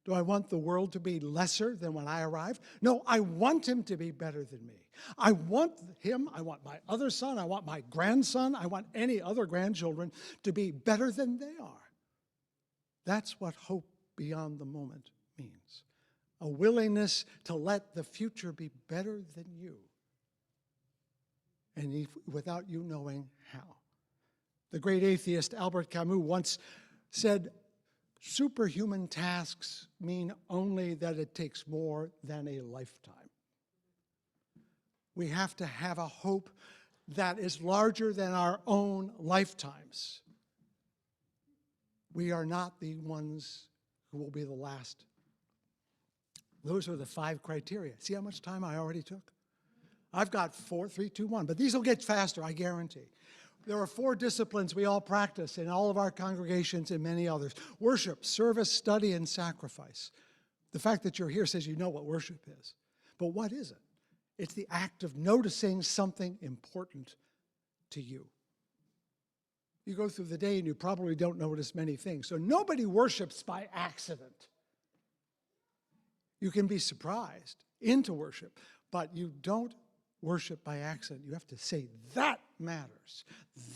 Do I want the world to be lesser than when I arrived? No, I want him to be better than me. I want him, I want my other son, I want my grandson, I want any other grandchildren to be better than they are. That's what hope beyond the moment means. A willingness to let the future be better than you, and without you knowing how. The great atheist Albert Camus once said, superhuman tasks mean only that it takes more than a lifetime. We have to have a hope that is larger than our own lifetimes. We are not the ones who will be the last. Those are the 5 criteria. See how much time I already took? I've got 4, 3, 2, 1, but these will get faster, I guarantee. There are 4 disciplines we all practice in all of our congregations and many others. Worship, service, study, and sacrifice. The fact that you're here says you know what worship is. But what is it? It's the act of noticing something important to you. You go through the day and you probably don't notice many things. So nobody worships by accident. You can be surprised into worship, but you don't worship by accident. You have to say, that matters.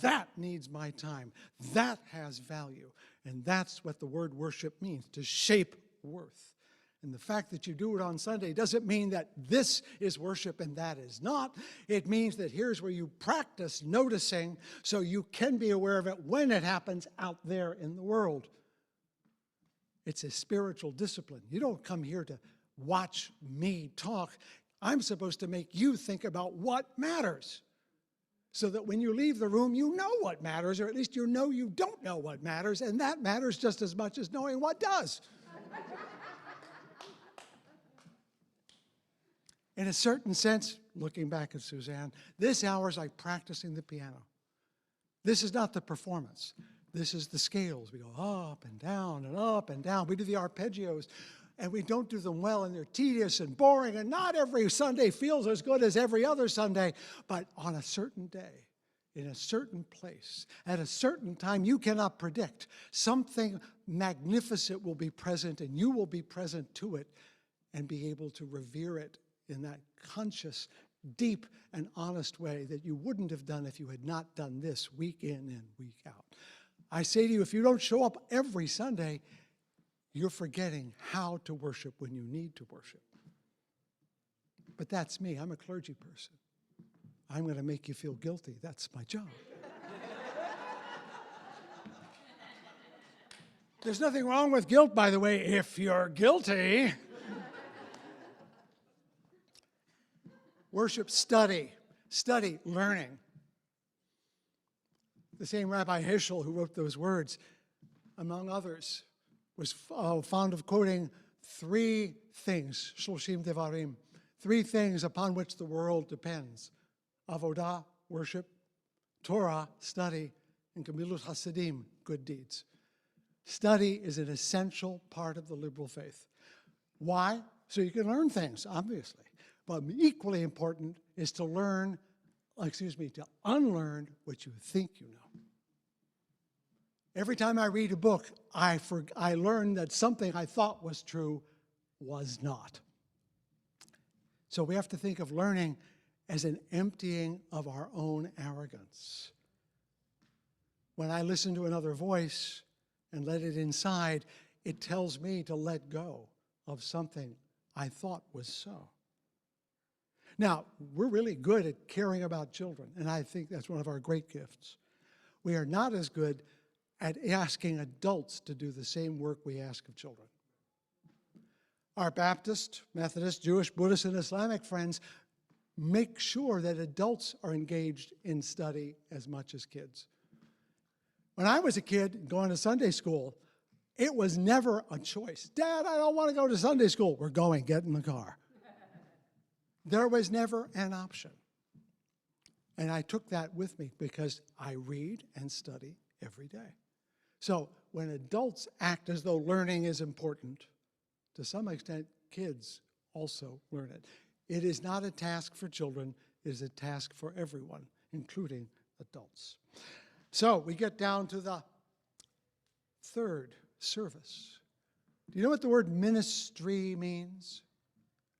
That needs my time. That has value. And that's what the word worship means, to shape worth. And the fact that you do it on Sunday doesn't mean that this is worship and that is not. It means that here's where you practice noticing so you can be aware of it when it happens out there in the world. It's a spiritual discipline. You don't come here to watch me talk. I'm supposed to make you think about what matters, so that when you leave the room, you know what matters, or at least you know you don't know what matters, and that matters just as much as knowing what does. In a certain sense, looking back at Suzanne, this hour is like practicing the piano. This is not the performance. This is the scales. We go up and down and up and down. We do the arpeggios, and we don't do them well, and they're tedious and boring, and not every Sunday feels as good as every other Sunday, but on a certain day, in a certain place, at a certain time you cannot predict, something magnificent will be present, and you will be present to it and be able to revere it in that conscious, deep, and honest way that you wouldn't have done if you had not done this week in and week out. I say to you, if you don't show up every Sunday, you're forgetting how to worship when you need to worship. But that's me. I'm a clergy person. I'm going to make you feel guilty. That's my job. There's nothing wrong with guilt, by the way, if you're guilty. Worship, study, learning. The same Rabbi Heschel who wrote those words, among others, was fond of quoting 3 things, Shloshim Devarim, 3 things upon which the world depends: Avodah, worship; Torah, study; and Gemilut Hasidim, good deeds. Study is an essential part of the liberal faith. Why? So you can learn things, obviously. But equally important is to to unlearn what you think you know. Every time I read a book, I learn that something I thought was true was not. So we have to think of learning as an emptying of our own arrogance. When I listen to another voice and let it inside, it tells me to let go of something I thought was so. Now, we're really good at caring about children, and I think that's one of our great gifts. We are not as good at asking adults to do the same work we ask of children. Our Baptist, Methodist, Jewish, Buddhist, and Islamic friends make sure that adults are engaged in study as much as kids. When I was a kid going to Sunday school, it was never a choice. Dad, I don't want to go to Sunday school. We're going, get in the car. There was never an option. And I took that with me because I read and study every day. So when adults act as though learning is important, to some extent, kids also learn it. It is not a task for children, it is a task for everyone, including adults. So we get down to the third, service. Do you know what the word ministry means?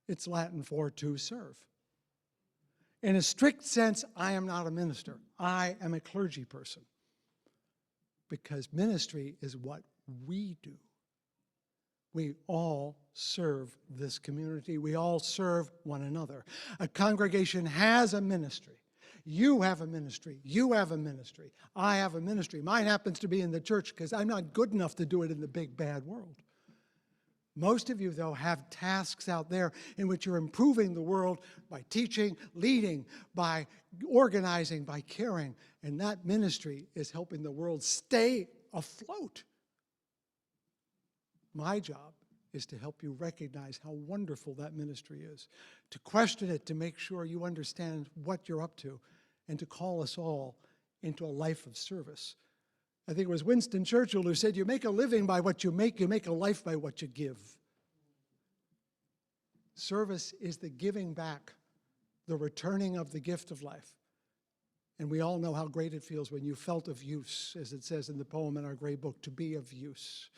It's Latin for to serve. In a strict sense, I am not a minister. I am a clergy person. Because ministry is what we do. We all serve this community. We all serve one another. A congregation has a ministry. You have a ministry. You have a ministry. I have a ministry. Mine happens to be in the church because I'm not good enough to do it in the big, bad world. Most of you, though, have tasks out there in which you're improving the world by teaching, leading, by organizing, by caring. And that ministry is helping the world stay afloat. My job is to help you recognize how wonderful that ministry is, to question it, to make sure you understand what you're up to, and to call us all into a life of service. I think it was Winston Churchill who said, you make a living by what you make a life by what you give. Service is the giving back, the returning of the gift of life. And we all know how great it feels when you felt of use, as it says in the poem in our gray book, to be of use.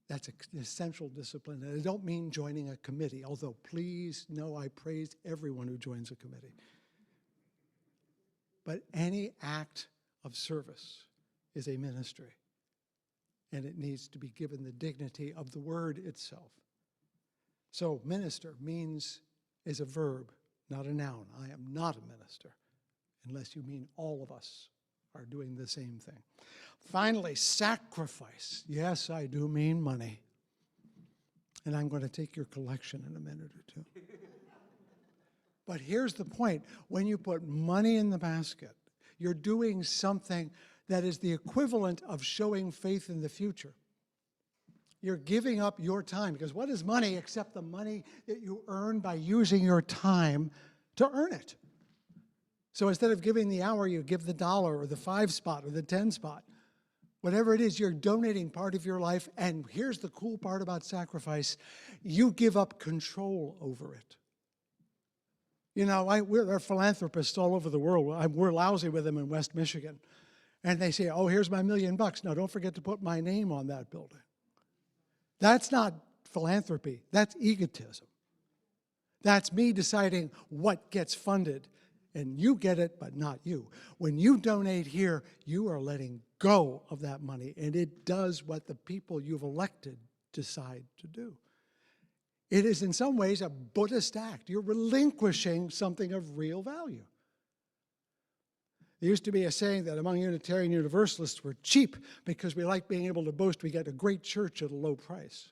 That's an essential discipline. And I don't mean joining a committee, although please know I praise everyone who joins a committee. But any act of service is a ministry, and it needs to be given the dignity of the word itself. So minister is a verb, not a noun. I am not a minister, unless you mean all of us are doing the same thing. Finally, sacrifice. Yes, I do mean money. And I'm going to take your collection in a minute or two. But here's the point. When you put money in the basket, you're doing something that is the equivalent of showing faith in the future. You're giving up your time, because what is money except the money that you earn by using your time to earn it? So instead of giving the hour, you give the dollar or the 5 spot or the 10 spot. Whatever it is, you're donating part of your life. And here's the cool part about sacrifice. You give up control over it. You know, there are philanthropists all over the world. We're lousy with them in West Michigan. And they say, oh, here's my $1 million. No, don't forget to put my name on that building. That's not philanthropy. That's egotism. That's me deciding what gets funded. And you get it, but not you. When you donate here, you are letting go of that money, and it does what the people you've elected decide to do. It is in some ways a Buddhist act. You're relinquishing something of real value. There used to be a saying that among Unitarian Universalists we're cheap because we like being able to boast we get a great church at a low price.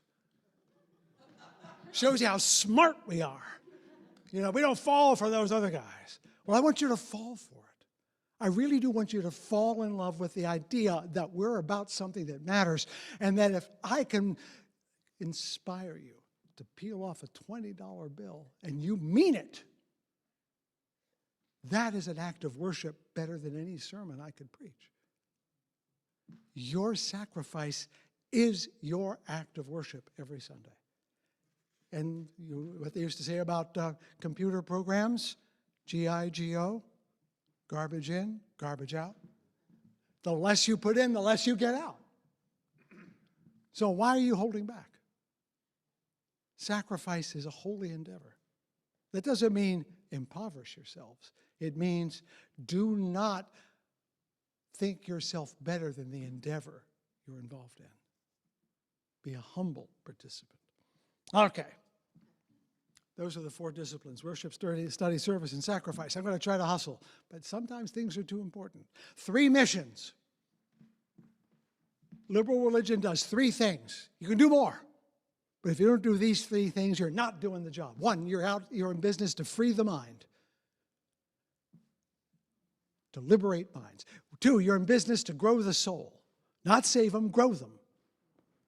Shows you how smart we are. You know, we don't fall for those other guys. Well, I want you to fall for it. I really do want you to fall in love with the idea that we're about something that matters, and that if I can inspire you to peel off a $20 bill and you mean it, that is an act of worship better than any sermon I could preach. Your sacrifice is your act of worship every Sunday. And what they used to say about computer programs, GIGO, garbage in, garbage out. The less you put in, the less you get out. So why are you holding back? Sacrifice is a holy endeavor. That doesn't mean impoverish yourselves. It means do not think yourself better than the endeavor you're involved in. Be a humble participant. Okay. Those are the 4 disciplines: worship, study, service, and sacrifice. I'm going to try to hustle, but sometimes things are too important. 3 missions. Liberal religion does 3 things. You can do more, but if you don't do these 3 things, you're not doing the job. 1, you're in business to free the mind, to liberate minds. 2, you're in business to grow the soul, not save them, grow them.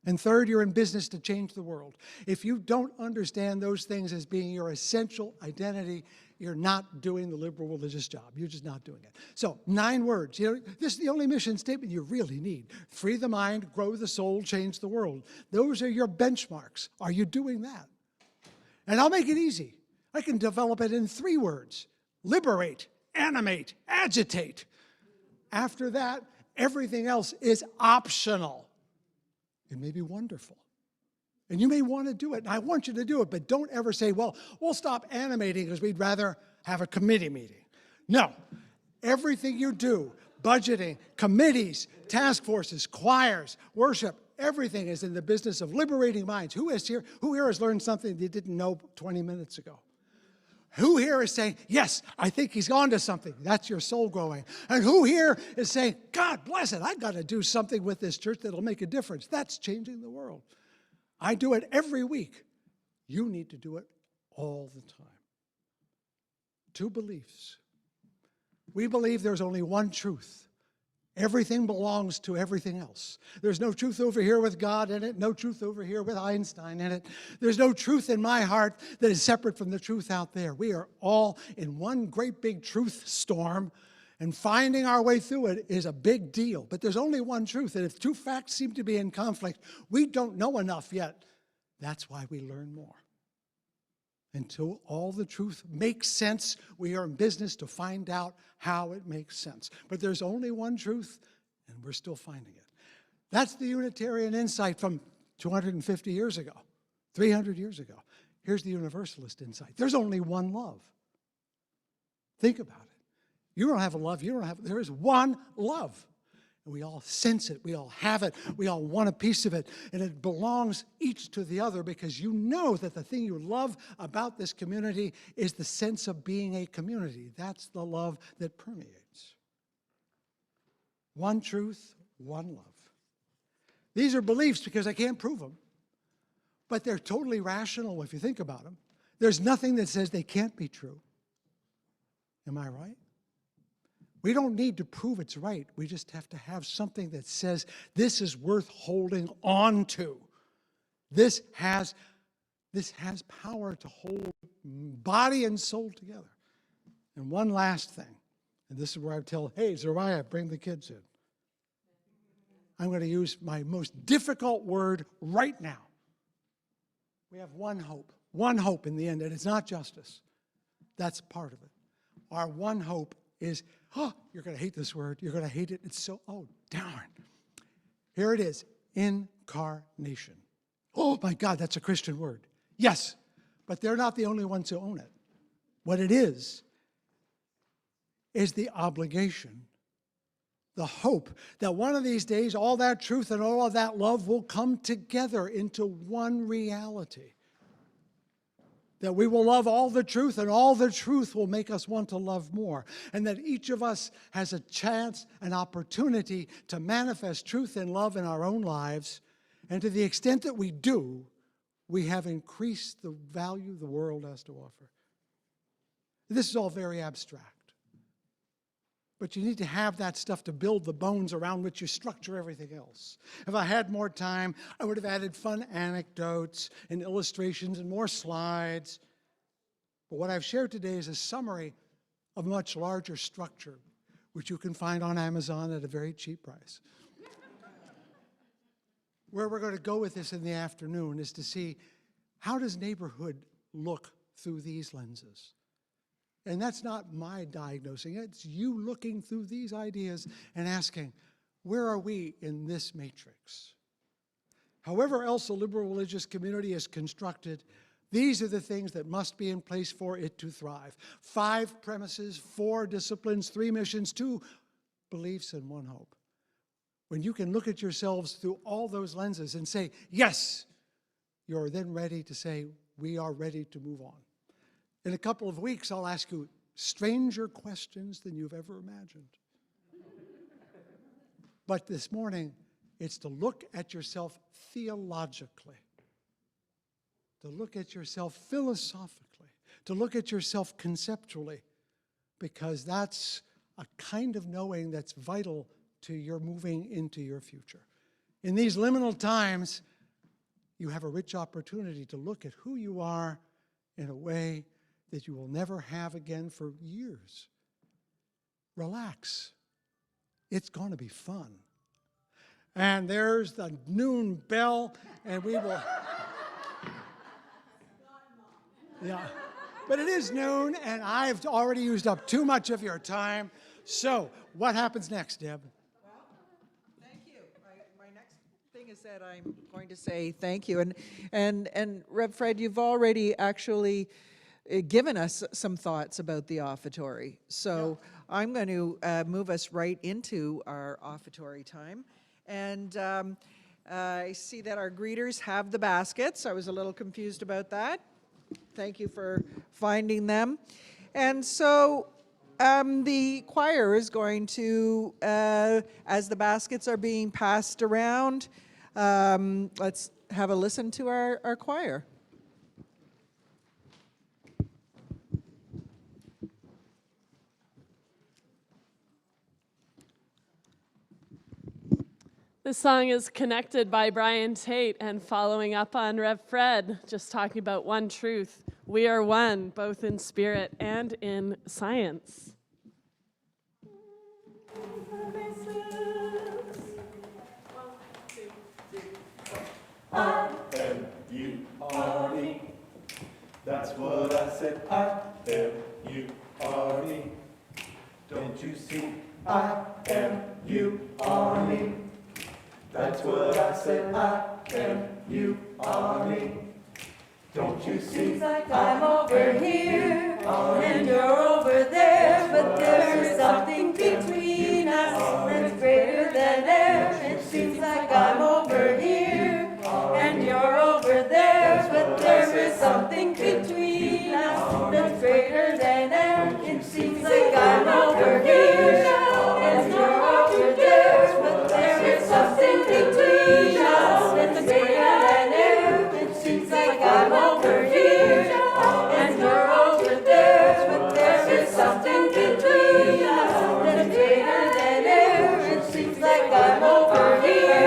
And 3rd, you're in business to change the world. If you don't understand those things as being your essential identity, you're not doing the liberal religious job. You're just not doing it. So 9 words. You know, this is the only mission statement you really need. Free the mind, grow the soul, change the world. Those are your benchmarks. Are you doing that? And I'll make it easy. I can develop it in 3 words. Liberate, animate, agitate. After that, everything else is optional. It may be wonderful, And you may want to do it, and I want you to do it, but don't ever say, well, we'll stop animating because we'd rather have a committee meeting. No. Everything you do, budgeting, committees, task forces, choirs, worship, everything is in the business of liberating minds. Who here has learned something they didn't know 20 minutes ago? Who here is saying, yes, I think he's on to something? That's your soul growing. And who here is saying, God bless it, I've got to do something with this church that'll make a difference? That's changing the world. I do it every week. You need to do it all the time. 2 beliefs. We believe there's only one truth. Everything belongs to everything else. There's no truth over here with God in it, no truth over here with Einstein in it. There's no truth in my heart that is separate from the truth out there. We are all in one great big truth storm, and finding our way through it is a big deal. But there's only one truth, and if 2 facts seem to be in conflict, we don't know enough yet. That's why we learn more. Until all the truth makes sense, we are in business to find out how it makes sense. But there's only one truth, and we're still finding it. That's the Unitarian insight from 250 years ago, 300 years ago. Here's the Universalist insight. There's only one love. Think about it. You don't have a love. There is one love. And we all sense it. We all have it. We all want a piece of it. And it belongs each to the other because you know that the thing you love about this community is the sense of being a community. That's the love that permeates. One truth, one love. These are beliefs because I can't prove them. But they're totally rational if you think about them. There's nothing that says they can't be true. Am I right? We don't need to prove it's right. We just have to have something that says this is worth holding on to. This has power to hold body and soul together. And one last thing, and this is where I tell, hey, Zoriah, bring the kids in. I'm going to use my most difficult word right now. We have one hope in the end, and it's not justice. That's part of it. Our one hope is, oh, you're going to hate this word. You're going to hate it. It's so, oh, darn. Here it is, incarnation. Oh, my God, that's a Christian word. Yes, but they're not the only ones who own it. What it is the obligation, the hope that one of these days all that truth and all of that love will come together into one reality. That we will love all the truth, and all the truth will make us want to love more. And that each of us has a chance, an opportunity to manifest truth and love in our own lives. And to the extent that we do, we have increased the value the world has to offer. This is all very abstract. But you need to have that stuff to build the bones around which you structure everything else. If I had more time, I would have added fun anecdotes and illustrations and more slides. But what I've shared today is a summary of a much larger structure, which you can find on Amazon at a very cheap price. Where we're going to go with this in the afternoon is to see, how does neighborhood look through these lenses? And that's not my diagnosing, it's you looking through these ideas and asking, where are we in this matrix? However else a liberal religious community is constructed, these are the things that must be in place for it to thrive. 5 premises, 4 disciplines, 3 missions, 2 beliefs, and 1 hope. When you can look at yourselves through all those lenses and say, yes, you're then ready to say, we are ready to move on. In a couple of weeks, I'll ask you stranger questions than you've ever imagined. But this morning, it's to look at yourself theologically, to look at yourself philosophically, to look at yourself conceptually, because that's a kind of knowing that's vital to your moving into your future. In these liminal times, you have a rich opportunity to look at who you are in a way that you will never have again for years. Relax. It's going to be fun. And there's the noon bell, and we will... Yeah, but it is noon, and I've already used up too much of your time. So what happens next, Deb? Well, thank you. My next thing is said, I'm going to say thank you. And Rev Fred, you've already actually given us some thoughts about the offertory. So I'm going to move us right into our offertory time. And I see that our greeters have the baskets. I was a little confused about that. Thank you for finding them. And so the choir is going to, as the baskets are being passed around, let's have a listen to our choir. This song is connected by Brian Tate and following up on Rev Fred, just talking about one truth. We are one, both in spirit and in science. I-M-U-R-E. That's what I said. I-M-U-R-E. Don't you see? I-M-U-R-E. That's what I said. I-M-U-R-E. Don't you see? Seems like I'm over here and you're over there, but there is something between us that's greater than air. It seems like I'm over here and you're over there, but there is something between us that's greater than air. It seems like I'm over here and you're over there, but there is something between us that's greater than air. It seems like I'm over here and you're over there, but there is something between us that's greater than air. It seems like I'm over here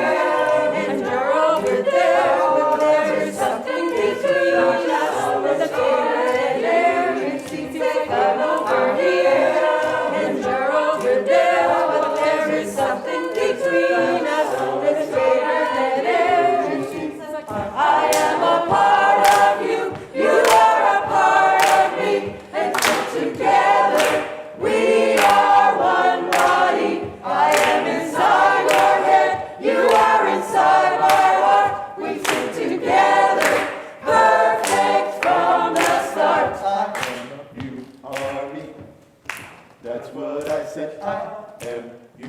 and you're over there, but there is something between us that's greater than air. It seems like I'm over here and you're over there, but there is something between us that's greater than air. It seems like I am a part of you, you are a part of me, and so together we are one body. I am inside your head, you are inside my heart. We fit together, perfect from the start. I-M-U-R-E. That's what I said. I-M-U-R-E.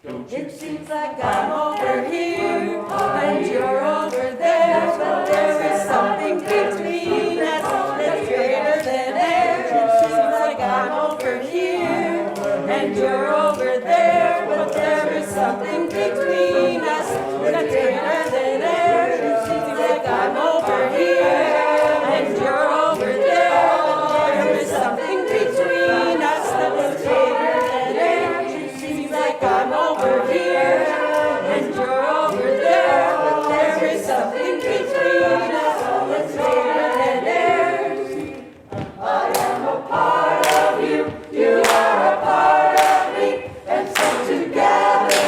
Don't you It see? seems like I'm over here and you're over there, but there is something between us that's greater than air. It seems like I'm over here and you're over there, but there is something between us that's greater than air. It seems like I'm over here and you're over there, but there is something between us that's greater than air. It seems like I'm over here and you're over there, but there is something between us that's greater than air. I am a part of you, you are a part of me, and so together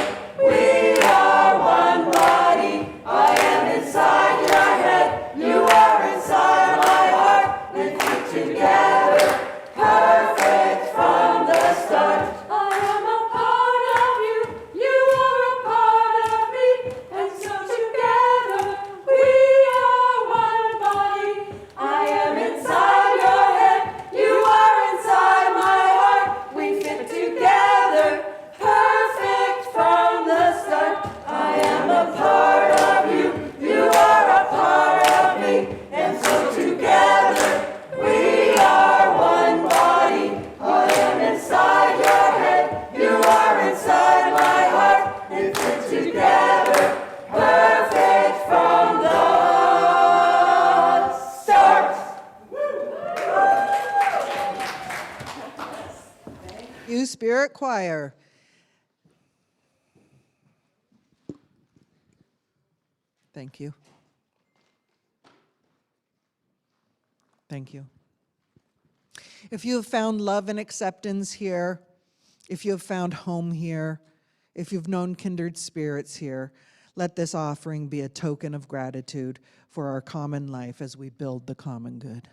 we are one body. I am inside your head, you are inside my heart. We fit together, perfect from the start. I am a part of you, you are a part of me, and so together we are one body. I am inside your head, you are inside my heart. We fit together, perfect from the start. I am a part of you, you are a part of me, and so together we are one body. I am inside your head, you are inside my heart. We fit together, perfect from the start. You Spirit Choir. Thank you. Thank you. If you have found love and acceptance here, if you have found home here, if you've known kindred spirits here, let this offering be a token of gratitude for our common life as we build the common good.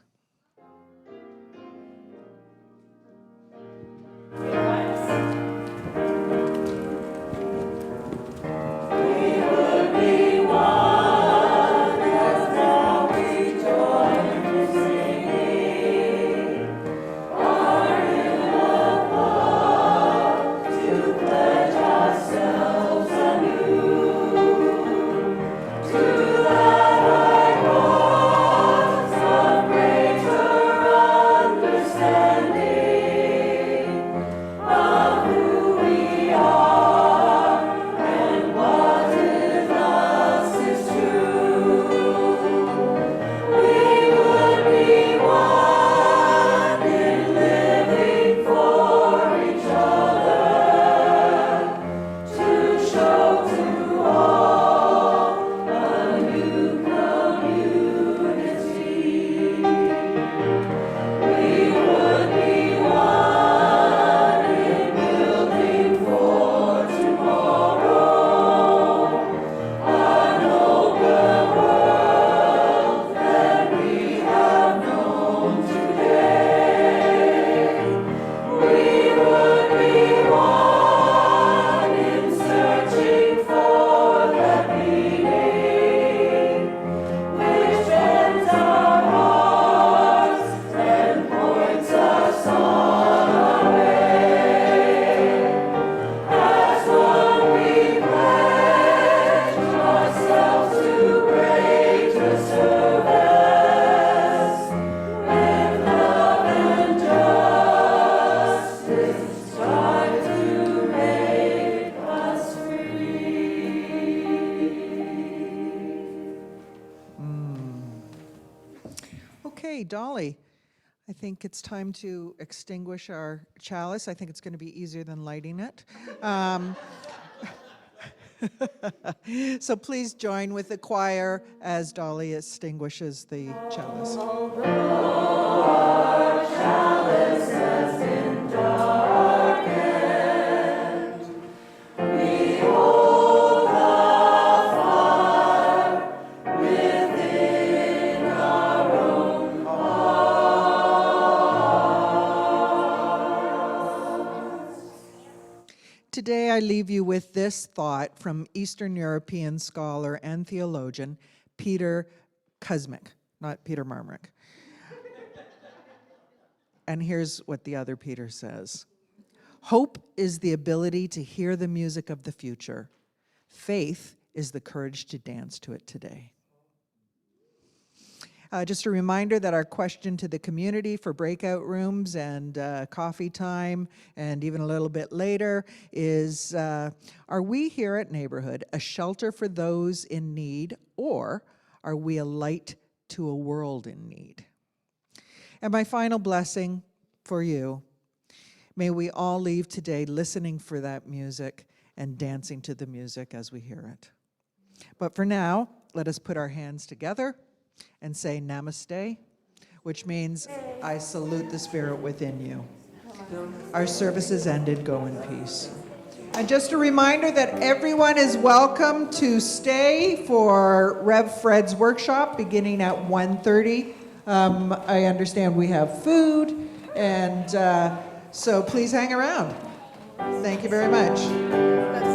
Okay, Dolly, I think it's time to extinguish our chalice. I think it's going to be easier than lighting it. So please join with the choir as Dolly extinguishes the chalice. Today, I leave you with this thought from Eastern European scholar and theologian Peter Kosowski, not Peter Marmrick. And here's what the other Peter says. Hope is the ability to hear the music of the future. Faith is the courage to dance to it today. Just a reminder that our question to the community for breakout rooms and coffee time and even a little bit later is, are we here at Neighborhood a shelter for those in need, or are we a light to a world in need? And my final blessing for you, may we all leave today listening for that music and dancing to the music as we hear it. But for now, let us put our hands together and say namaste, which means I salute the spirit within you. Our service is ended. Go in peace. And just a reminder that everyone is welcome to stay for Rev Fred's workshop beginning at 1:30. I understand we have food, and so please hang around. Thank you very much.